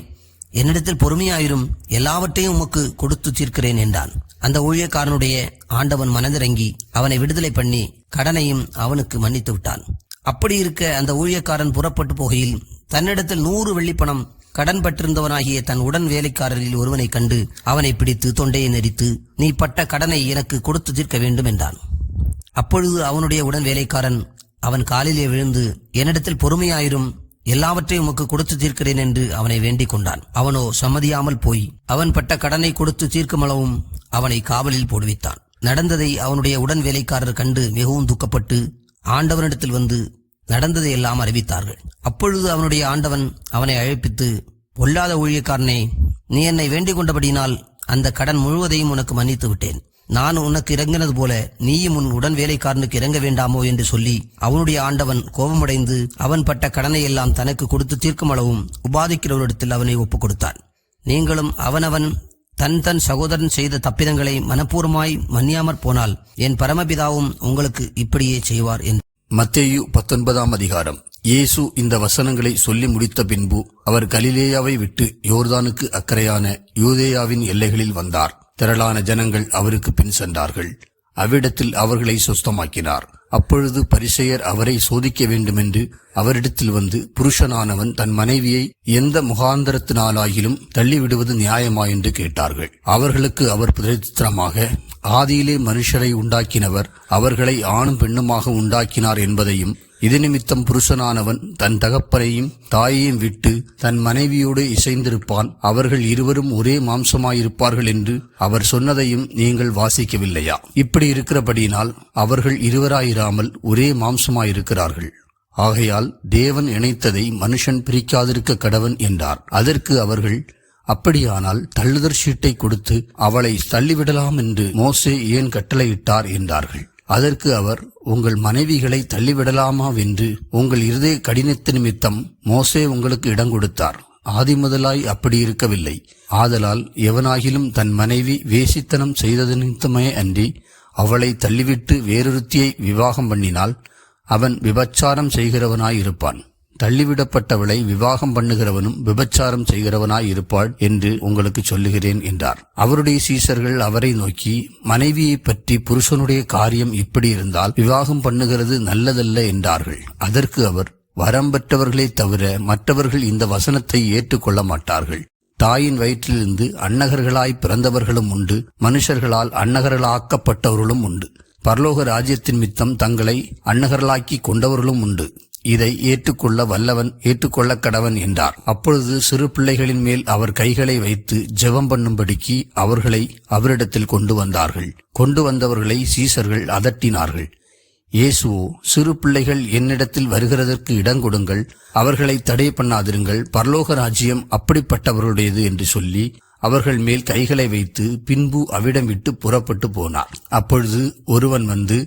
என்னிடத்தில் பொறுமையாயிரும், எல்லாவற்றையும் உமக்கு கொடுத்து தீர்க்கிறேன் என்றான். அந்த ஊழியக்காரனுடைய ஆண்டவன் மனதிறங்கி அவனை விடுதலை பண்ணி கடனையும் அவனுக்கு மன்னித்து விட்டான். அப்படி இருக்க அந்த ஊழியக்காரன் புறப்பட்டு போகையில் தன்னிடத்தில் 100 வெள்ளிப்பணம் கடன் பட்டிருந்தவனாகிய தன் உடன் வேலைக்காரரில் ஒருவனை கண்டு அவனை பிடித்து தொண்டையை நெரித்து, நீ பட்ட கடனை எனக்கு கொடுத்து தீர்க்க வேண்டும் என்றான். அப்பொழுது அவனுடைய உடன் வேலைக்காரன் அவன் காலிலே விழுந்து, என்னிடத்தில் பொறுமையாயிரும், எல்லாவற்றையும் உமக்கு கொடுத்து தீர்க்கிறேன் என்று அவனை வேண்டிக் கொண்டான். அவனோ சம்மதியாமல் போய் அவன் பட்ட கடனை கொடுத்து தீர்க்குமளவும் அவனை காவலில் போடுவித்தான். நடந்ததை அவனுடைய உடன் வேலைக்காரர் கண்டு மிகவும் துக்கப்பட்டு ஆண்டவனிடத்தில் வந்து நடந்ததை எல்லாம் அறிவித்தார்கள். அப்பொழுது அவனுடைய ஆண்டவன் அவனை அழைப்பித்து, பொல்லாத ஊழியக்காரனே, நீ என்னை வேண்டிக் கொண்டபடியினால் அந்த கடன் முழுவதையும் உனக்கு மன்னித்து விட்டேன். நான் உனக்கு இறங்கினது போல நீயும் உன் உடன் வேலைக்காரனுக்கு இறங்க வேண்டாமோ என்று சொல்லி அவனுடைய ஆண்டவன் கோபமடைந்து அவன் பட்ட கடனை எல்லாம் தனக்கு கொடுத்து தீர்க்கும் அளவும் உபாதிக்கிறவரிடத்தில் அவனை ஒப்புக் கொடுத்தான். நீங்களும் அவனவன் தன் சகோதரன் செய்த தப்பிதங்களை மனப்பூர்வமாய் மன்னியாமற் போனால் என் பரமபிதாவும் உங்களுக்கு இப்படியே செய்வார் என்று. மத்தேயு 19ஆம் அதிகாரம். இயேசு இந்த வசனங்களை சொல்லி முடித்த பின்பு அவர் கலிலேயாவை விட்டு யோர்தானுக்கு அக்கறையான யூதேயாவின் எல்லைகளில் வந்தார். திரளான ஜனங்கள் அவருக்கு பின் சென்றார்கள். அவ்விடத்தில் அவர்களை சுஸ்தமாக்கினார். அப்பொழுது பரிசேயர் அவரை சோதிக்க வேண்டுமென்று அவரிடத்தில் வந்து, புருஷனானவன் தன் மனைவியை எந்த முகாந்தரத்தினாலாகிலும் தள்ளிவிடுவது நியாயமா என்று கேட்டார்கள். அவர்களுக்கு அவர் பிரதித்திரமாக, ஆதியிலே மனுஷரை உண்டாக்கினவர் அவர்களை ஆணும் பெண்ணுமாக உண்டாக்கினார் என்பதையும், இது நிமித்தம் புருஷனானவன் தன் தகப்பனையும் தாயையும் விட்டு தன் மனைவியோடு இசைந்திருப்பான், அவர்கள் இருவரும் ஒரே மாம்சமாயிருப்பார்கள் என்று அவர் சொன்னதையும் நீங்கள் வாசிக்கவில்லையா? இப்படி இருக்கிறபடியினால் அவர்கள் இருவராயிராமல் ஒரே மாம்சமாயிருக்கிறார்கள். ஆகையால் தேவன் இணைத்ததை மனுஷன் பிரிக்காதிருக்க கடவன் என்றார். அதற்கு அவர்கள், அப்படியானால் தள்ளுதற் சீட்டை கொடுத்து அவளை தள்ளிவிடலாம் என்று மோசே ஏன் கட்டளையிட்டார் என்றார்கள். அதற்கு அவர், உங்கள் மனைவிகளை தள்ளிவிடலாமாவென்று உங்கள் இருதய கடினத்து நிமித்தம் மோசே உங்களுக்கு இடம் கொடுத்தார். ஆதி முதலாய் அப்படி இருக்கவில்லை. ஆதலால் எவனாகிலும் தன் மனைவி வேசித்தனம் செய்தது நிமித்தமே அன்றி அவளை தள்ளிவிட்டு வேறொருத்தியை விவாகம் பண்ணினால் அவன் விபச்சாரம் செய்கிறவனாயிருப்பான். தள்ளிவிடப்பட்டவளை விவாகம் பண்ணுகிறவனும் விபச்சாரம் செய்கிறவனாய் இருப்பாள் என்று உங்களுக்கு சொல்லுகிறேன் என்றார். அவருடைய சீஷர்கள் அவரை நோக்கி, மனைவியை பற்றி புருஷனுடைய காரியம் இப்படி இருந்தால் விவாகம் பண்ணுகிறது நல்லதல்ல என்றார்கள். அதற்கு அவர், வரம் பெற்றவர்களே தவிர மற்றவர்கள் இந்த வசனத்தை ஏற்றுக்கொள்ள மாட்டார்கள். தாயின் வயிற்றிலிருந்து அன்னகர்களாய் பிறந்தவர்களும் உண்டு, மனுஷர்களால் அன்னகர்களாக்கப்பட்டவர்களும் உண்டு. பரலோக ராஜ்யத்தின் மித்தம் தங்களை அன்னகர்களாக்கி கொண்டவர்களும் உண்டு. இதை ஏற்றுக்கொள்ள வல்லவன் ஏற்றுக்கொள்ள கடவன் என்றார். அப்பொழுது சிறு பிள்ளைகளின் மேல் அவர் கைகளை வைத்து ஜெபம் பண்ணும்படிக்கு அவர்களை அவரிடத்தில் கொண்டு வந்தார்கள். கொண்டு வந்தவர்களை சீசர்கள் அதட்டினார்கள். இயேசுவோ, சிறு பிள்ளைகள் என்னிடத்தில் வருகிறதற்கு இடங்கொடுங்கள், அவர்களை தடை பண்ணாதிருங்கள், பரலோக ராஜ்யம் அப்படிப்பட்டவர்களுடையது என்று சொல்லி அவர்கள் மேல் கைகளை வைத்து பின்பு அவ்விடம் விட்டு புறப்பட்டு போனார். அப்பொழுது ஒருவன் வந்து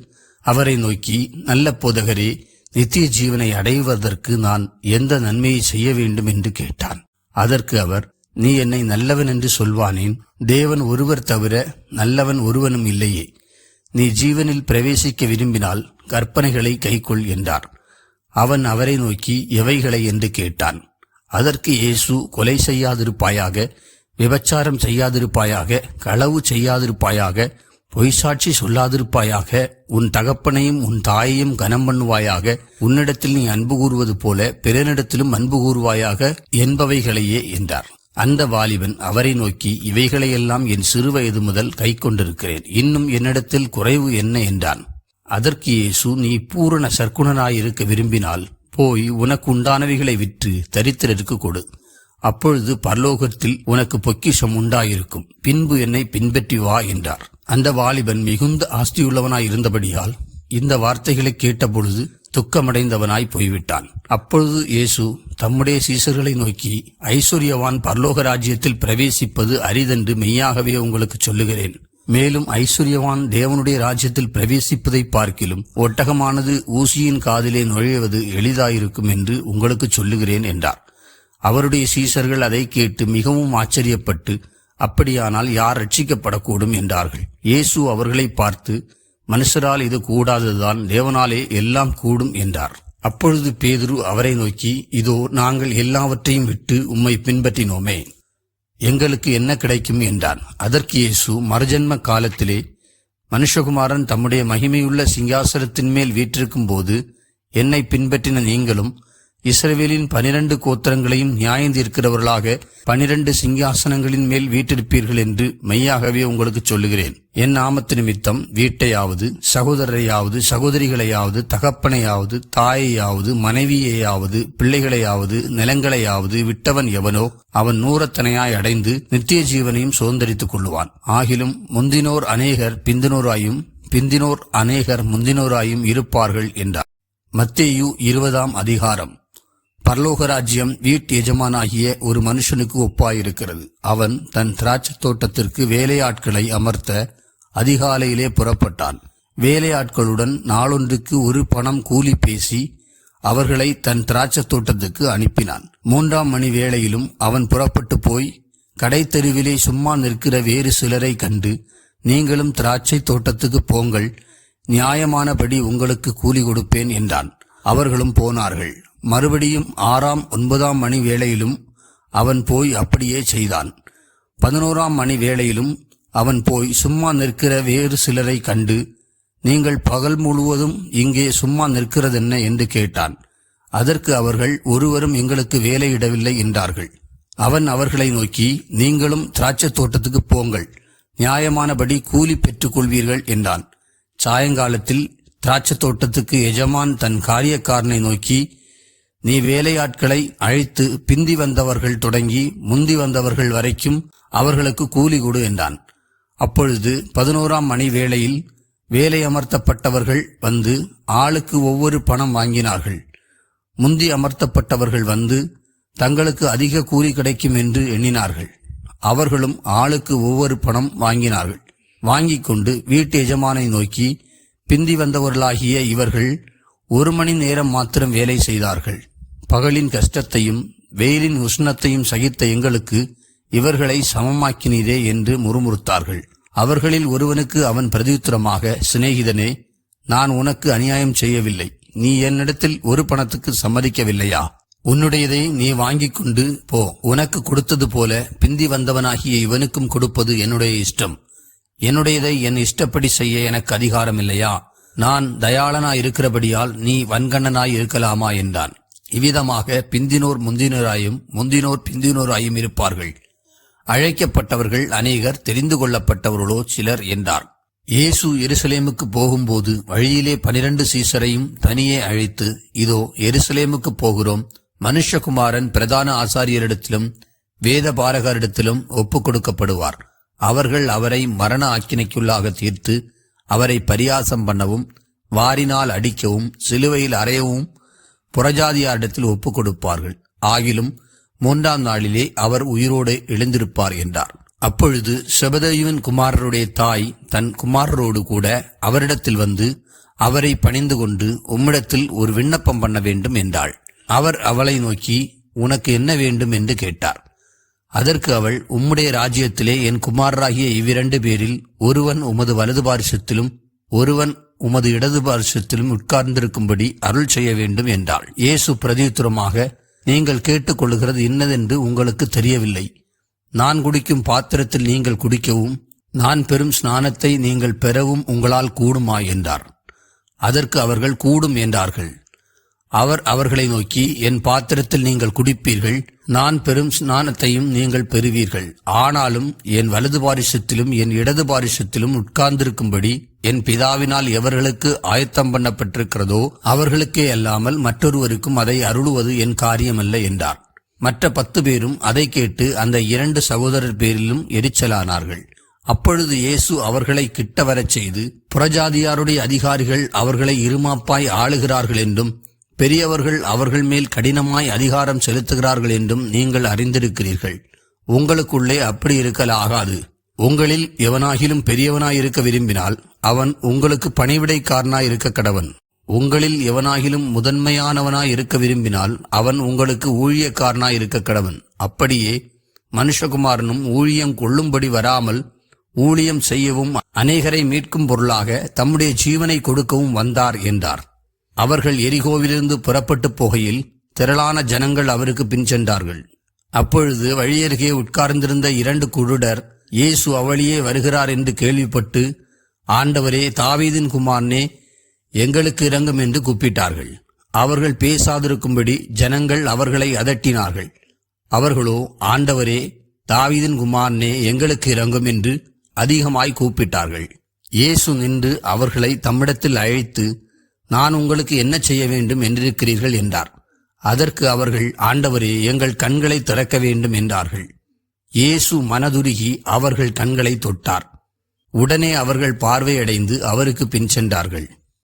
அவரை நோக்கி, நல்ல போதகரே, நித்திய ஜீவனை அடைவதற்கு நான் எந்த நன்மையை செய்ய வேண்டும் என்று கேட்டான். அதற்கு அவர், நீ என்னை நல்லவன் என்று சொல்வானேன்? தேவன் ஒருவர் தவிர நல்லவன் ஒருவனும் இல்லையே. நீ ஜீவனில் பிரவேசிக்க விரும்பினால் கற்பனைகளை கைக்கொள் என்றார். அவன் அவரை நோக்கி, எவைகளை என்று கேட்டான். அதற்கு இயேசு, கொலை செய்யாதிருப்பாயாக, விபச்சாரம் செய்யாதிருப்பாயாக, களவு செய்யாதிருப்பாயாக, பொய்சாட்சி சொல்லாதிருப்பாயாக, உன் தகப்பனையும் உன் தாயையும் கனம் பண்ணுவாயாக, உன்னிடத்தில் நீ அன்பு கூறுவது போல பிறனிடத்திலும் அன்பு கூறுவாயாக என்பவைகளையே என்றார். அந்த வாலிபன் அவரை நோக்கி, இவைகளையெல்லாம் என் சிறுவயது முதல் கை கொண்டிருக்கிறேன், இன்னும் என்னிடத்தில் குறைவு என்ன என்றான். அதற்கு இயேசு, நீ பூரண சற்குணனாயிருக்க விரும்பினால் போய் உனக்கு உண்டானவைகளை விற்று தரித்திரருக்கு கொடு, அப்பொழுது பரலோகத்தில் உனக்கு பொக்கிஷம் உண்டாயிருக்கும், பின்பு என்னை பின்பற்றி வா என்றார். அந்த வாலிபன் மிகுந்த ஆஸ்தியுள்ளவனாய் இருந்தபடியால் இந்த வார்த்தைகளை கேட்டபொழுது துக்கமடைந்தவனாய் போய்விட்டான். அப்பொழுது இயேசு தம்முடைய சீசர்களை நோக்கி, ஐஸ்வர்யவான் பரலோக ராஜ்யத்தில் பிரவேசிப்பது அரிதென்று மெய்யாகவே உங்களுக்கு சொல்லுகிறேன். மேலும் ஐஸ்வர்யவான் தேவனுடைய ராஜ்யத்தில் பிரவேசிப்பதை பார்க்கிலும் ஒட்டகமானது ஊசியின் காதிலே நுழைவது எளிதாயிருக்கும் என்று உங்களுக்கு சொல்லுகிறேன் என்றார். அவருடைய சீசர்கள் அதை கேட்டு மிகவும் ஆச்சரியப்பட்டு, அப்படியானால் யார் ரட்சிக்கப்படக்கூடும் என்றார்கள். இயேசு அவர்களை பார்த்து, மனுஷரால் இது கூடாததுதான், தேவனாலே எல்லாம் கூடும் என்றார். அப்பொழுது பேதுரு அவரை நோக்கி, இதோ நாங்கள் எல்லாவற்றையும் விட்டு உம்மை பின்பற்றினோமே, எங்களுக்கு என்ன கிடைக்கும் என்றான். அதற்கு இயேசு, மறுஜன்ம காலத்திலே மனுஷகுமாரன் தம்முடைய மகிமையுள்ள சிங்காசனத்தின் மேல் வீற்றிருக்கும் போது என்னை பின்பற்றின நீங்களும் இஸ்ரவேலின் 12 கோத்திரங்களையும் நியாயந்தீர்க்கிறவர்களாக 12 சிங்காசனங்களின் மேல் வீற்றிருப்பீர்கள் என்று மெய்யாகவே உங்களுக்கு சொல்லுகிறேன். என் நாமத்து நிமித்தம் வீட்டையாவது, சகோதரரையாவது, சகோதரிகளையாவது, தகப்பனையாவது, தாயையாவது, மனைவியையாவது, பிள்ளைகளையாவது, நிலங்களையாவது விட்டவன் எவனோ அவன் 100 அடைந்து நித்திய ஜீவனையும் சுதந்தரித்துக் கொள்ளுவான். ஆகிலும் முந்தினோர் அநேகர் பிந்தினோராயும், பிந்தினோர் அநேகர் முந்தினோராயும் இருப்பார்கள் என்றார். மத்தேயு 20ஆம் அதிகாரம். பரலோக ராஜ்யம் வீட்டு எஜமானாகிய ஒரு மனுஷனுக்கு ஒப்பாயிருக்கிறது. அவன் தன் திராட்சைத் தோட்டத்திற்கு வேலையாட்களை அமர்த்த அதிகாலையிலே புறப்பட்டான். வேலையாட்களுடன் நாளொன்றுக்கு 1 பணம் கூலி பேசி அவர்களை தன் திராட்சைத் தோட்டத்துக்கு அனுப்பினான். 3ஆம் மணி வேளையிலும் அவன் புறப்பட்டு போய் கடைத்தெருவிலே சும்மா நிற்கிற வேறு சிலரை கண்டு, நீங்களும் திராட்சைத் தோட்டத்துக்கு போங்கள், நியாயமானபடி உங்களுக்கு கூலி கொடுப்பேன் என்றான். அவர்களும் போனார்கள். மறுபடியும் 6ஆம் 9ஆம் மணி வேளையிலும் அவன் போய் அப்படியே செய்தான். 11ஆம் மணி வேளையிலும் அவன் போய் சும்மா நிற்கிற வேறு சிலரை கண்டு, நீங்கள் பகல் முழுவதும் இங்கே சும்மா நிற்கிறதென்ன என்று கேட்டான். அதற்கு அவர்கள், ஒருவரும் எங்களுக்கு வேலையிடவில்லை என்றார்கள். அவன் அவர்களை நோக்கி, நீங்களும் திராட்சைத் தோட்டத்துக்கு போங்கள், நியாயமானபடி கூலி பெற்றுக் கொள்வீர்கள் என்றான். சாயங்காலத்தில் திராட்சைத் தோட்டத்துக்கு எஜமான் தன் காரியக்காரனை நோக்கி, நீ வேலையாட்களை அழைத்து பிந்தி வந்தவர்கள் தொடங்கி முந்தி வந்தவர்கள் வரைக்கும் அவர்களுக்கு கூலி கொடு என்றான். அப்பொழுது 11ஆம் மணி வேளையில் வேலை அமர்த்தப்பட்டவர்கள் வந்து ஆளுக்கு ஒவ்வொரு பணம் வாங்கினார்கள். முந்தி அமர்த்தப்பட்டவர்கள் வந்து தங்களுக்கு அதிக கூலி கிடைக்கும் என்று எண்ணினார்கள். அவர்களும் ஆளுக்கு ஒவ்வொரு பணம் வாங்கினார்கள். வாங்கிக் கொண்டு வீட்டு எஜமானை நோக்கி, பிந்தி வந்தவர்களாகிய இவர்கள் 1 மணி நேரம் மாத்திரம் வேலை செய்தார்கள். பகலின் கஷ்டத்தையும் வெயிலின் உஷ்ணத்தையும் சகித்த எங்களுக்கு இவர்களை சமமாக்கினீரே என்று முறுமுறுத்தார்கள். அவர்களில் ஒருவனுக்கு அவன் பிரதியுத்தரமாக, சிநேகிதனே, நான் உனக்கு அநியாயம் செய்யவில்லை. நீ என்னிடத்தில் 1 பணத்துக்கு சம்மதிக்கவில்லையா? உன்னுடையதை நீ வாங்கிக் கொண்டு போ. உனக்கு கொடுத்தது போல பிந்தி வந்தவனாகிய இவனுக்கும் கொடுப்பது என்னுடைய இஷ்டம். என்னுடையதை என் இஷ்டப்படி செய்ய எனக்கு அதிகாரம் இல்லையா? நான் தயாளனாய் இருக்கிறபடியால் நீ வன்கண்ணனாய் இருக்கலாமா என்றான். இவ்விதமாக பிந்தினோர் முந்தினோராயும் முந்தினோர் பிந்தினோராயும் இருப்பார்கள். அழைக்கப்பட்டவர்கள் அநேகர், தெரிந்து கொள்ளப்பட்டவர்களோ சிலர் என்றார். இயேசு எருசலேமுக்கு போகும்போது வழியிலே 12 சீசரையும் தனியே அழைத்து, இதோ எருசலேமுக்கு போகிறோம், மனுஷகுமாரன் பிரதான ஆசாரியரிடத்திலும் வேத பாரகரிடத்திலும் ஒப்புக் கொடுக்கப்படுவார். அவர்கள் அவரை மரண ஆக்கினைக்குள்ளாக தீர்த்து அவரை பரியாசம் பண்ணவும் வாரினால் அடிக்கவும் சிலுவையில் அறையவும் புறஜாதியாரிடத்தில் ஒப்புக் கொடுப்பார்கள். ஆகிலும் 3ஆம் நாளிலே அவர் உயிரோடு எழுந்திருப்பார் என்றார். அப்பொழுது செபதேயுவின் குமாரருடைய தாய் தன் குமாரரோடு கூட அவரிடத்தில் வந்து அவரை பணிந்து கொண்டு, உம்மிடத்தில் ஒரு விண்ணப்பம் பண்ண வேண்டும் என்றாள். அவர் அவளை நோக்கி, உனக்கு என்ன வேண்டும் என்று கேட்டார். அதற்கு அவள், உம்முடைய ராஜ்யத்திலே என் குமாரராகிய இவ்விரண்டு பேரில் ஒருவன் உமது வலது பாரிசத்திலும் ஒருவன் உமது இடது பாரிசத்திலும் உட்கார்ந்திருக்கும்படி அருள் செய்ய வேண்டும் என்றாள். இயேசு பிரதியுத்தரமாக, நீங்கள் கேட்டுக்கொள்ளுகிறது இன்னதென்று உங்களுக்கு தெரியவில்லை. நான் குடிக்கும் பாத்திரத்தில் நீங்கள் குடிக்கவும் நான் பெறும் ஸ்நானத்தை நீங்கள் பெறவும் உங்களால் கூடுமா என்றார். அதற்கு அவர்கள் கூடும் என்றார்கள். அவர் அவர்களை நோக்கி, என் பாத்திரத்தில் நீங்கள் குடிப்பீர்கள், நான் பெறும் ஸ்நானத்தையும் நீங்கள் பெறுவீர்கள். ஆனாலும் என் வலது பாரிசத்திலும் என் இடது பாரிசத்திலும் உட்கார்ந்திருக்கும்படி என் பிதாவினால் எவர்களுக்கு ஆயத்தம் பண்ணப்பட்டிருக்கிறதோ அவர்களுக்கே அல்லாமல் மற்றொருவருக்கும் அதை அருளுவது என் காரியமல்ல என்றார். மற்ற 10 பேரும் அதை கேட்டு அந்த 2 சகோதரர் பேரிலும் எரிச்சலானார்கள். அப்பொழுது இயேசு அவர்களை கிட்ட வரச் செய்து, புறஜாதியாருடைய அதிகாரிகள் அவர்களை இருமாப்பாய் ஆளுகிறார்கள் என்றும் பெரியவர்கள் அவர்கள் மேல் கடினமாய் அதிகாரம் செலுத்துகிறார்கள் என்றும் நீங்கள் அறிந்திருக்கிறீர்கள். உங்களுக்குள்ளே அப்படி இருக்கலாகாது. உங்களில் எவனாகிலும் பெரியவனாயிருக்க விரும்பினால் அவன் உங்களுக்கு பணிவிடைக்காரனாய் இருக்க கடவன். உங்களில் எவனாகிலும் முதன்மையானவனாய் இருக்க விரும்பினால் அவன் உங்களுக்கு ஊழியக்காரனாய் இருக்க கடவன். அப்படியே மனுஷகுமாரனும் ஊழியம் கொள்ளும்படி வராமல் ஊழியம் செய்யவும் அநேகரை மீட்கும் பொருளாக தம்முடைய ஜீவனை கொடுக்கவும் வந்தார் என்றார். அவர்கள் எரிகோவிலிருந்து புறப்பட்டு போகையில் திரளான ஜனங்கள் அவருக்கு பின் சென்றார்கள். அப்பொழுது வழியருகே உட்கார்ந்திருந்த 2 குருடர் இயேசு அவ்வழியே வருகிறார் என்று கேள்விப்பட்டு, ஆண்டவரே, தாவீதின் குமாரனே, எங்களுக்கு இரங்கும் என்று கூப்பிட்டார்கள். அவர்கள் பேசாதிருக்கும்படி ஜனங்கள் அவர்களை அதட்டினார்கள். அவர்களோ, ஆண்டவரே, தாவீதின் குமாரனே, எங்களுக்கு இரங்கும் என்று அதிகமாய் கூப்பிட்டார்கள். இயேசு நின்று அவர்களை தம்மிடத்தில் அழைத்து, நான் உங்களுக்கு என்ன செய்ய வேண்டும் என்றிருக்கிறீர்கள் என்றார். அதற்கு அவர்கள், ஆண்டவரே, எங்கள் கண்களை திறக்க வேண்டும் என்றார்கள். இயேசு மனதுருகி அவர்கள் கண்களை தொட்டார். உடனே அவர்கள் பார்வையடைந்து அவருக்கு பின் சென்றார்கள்.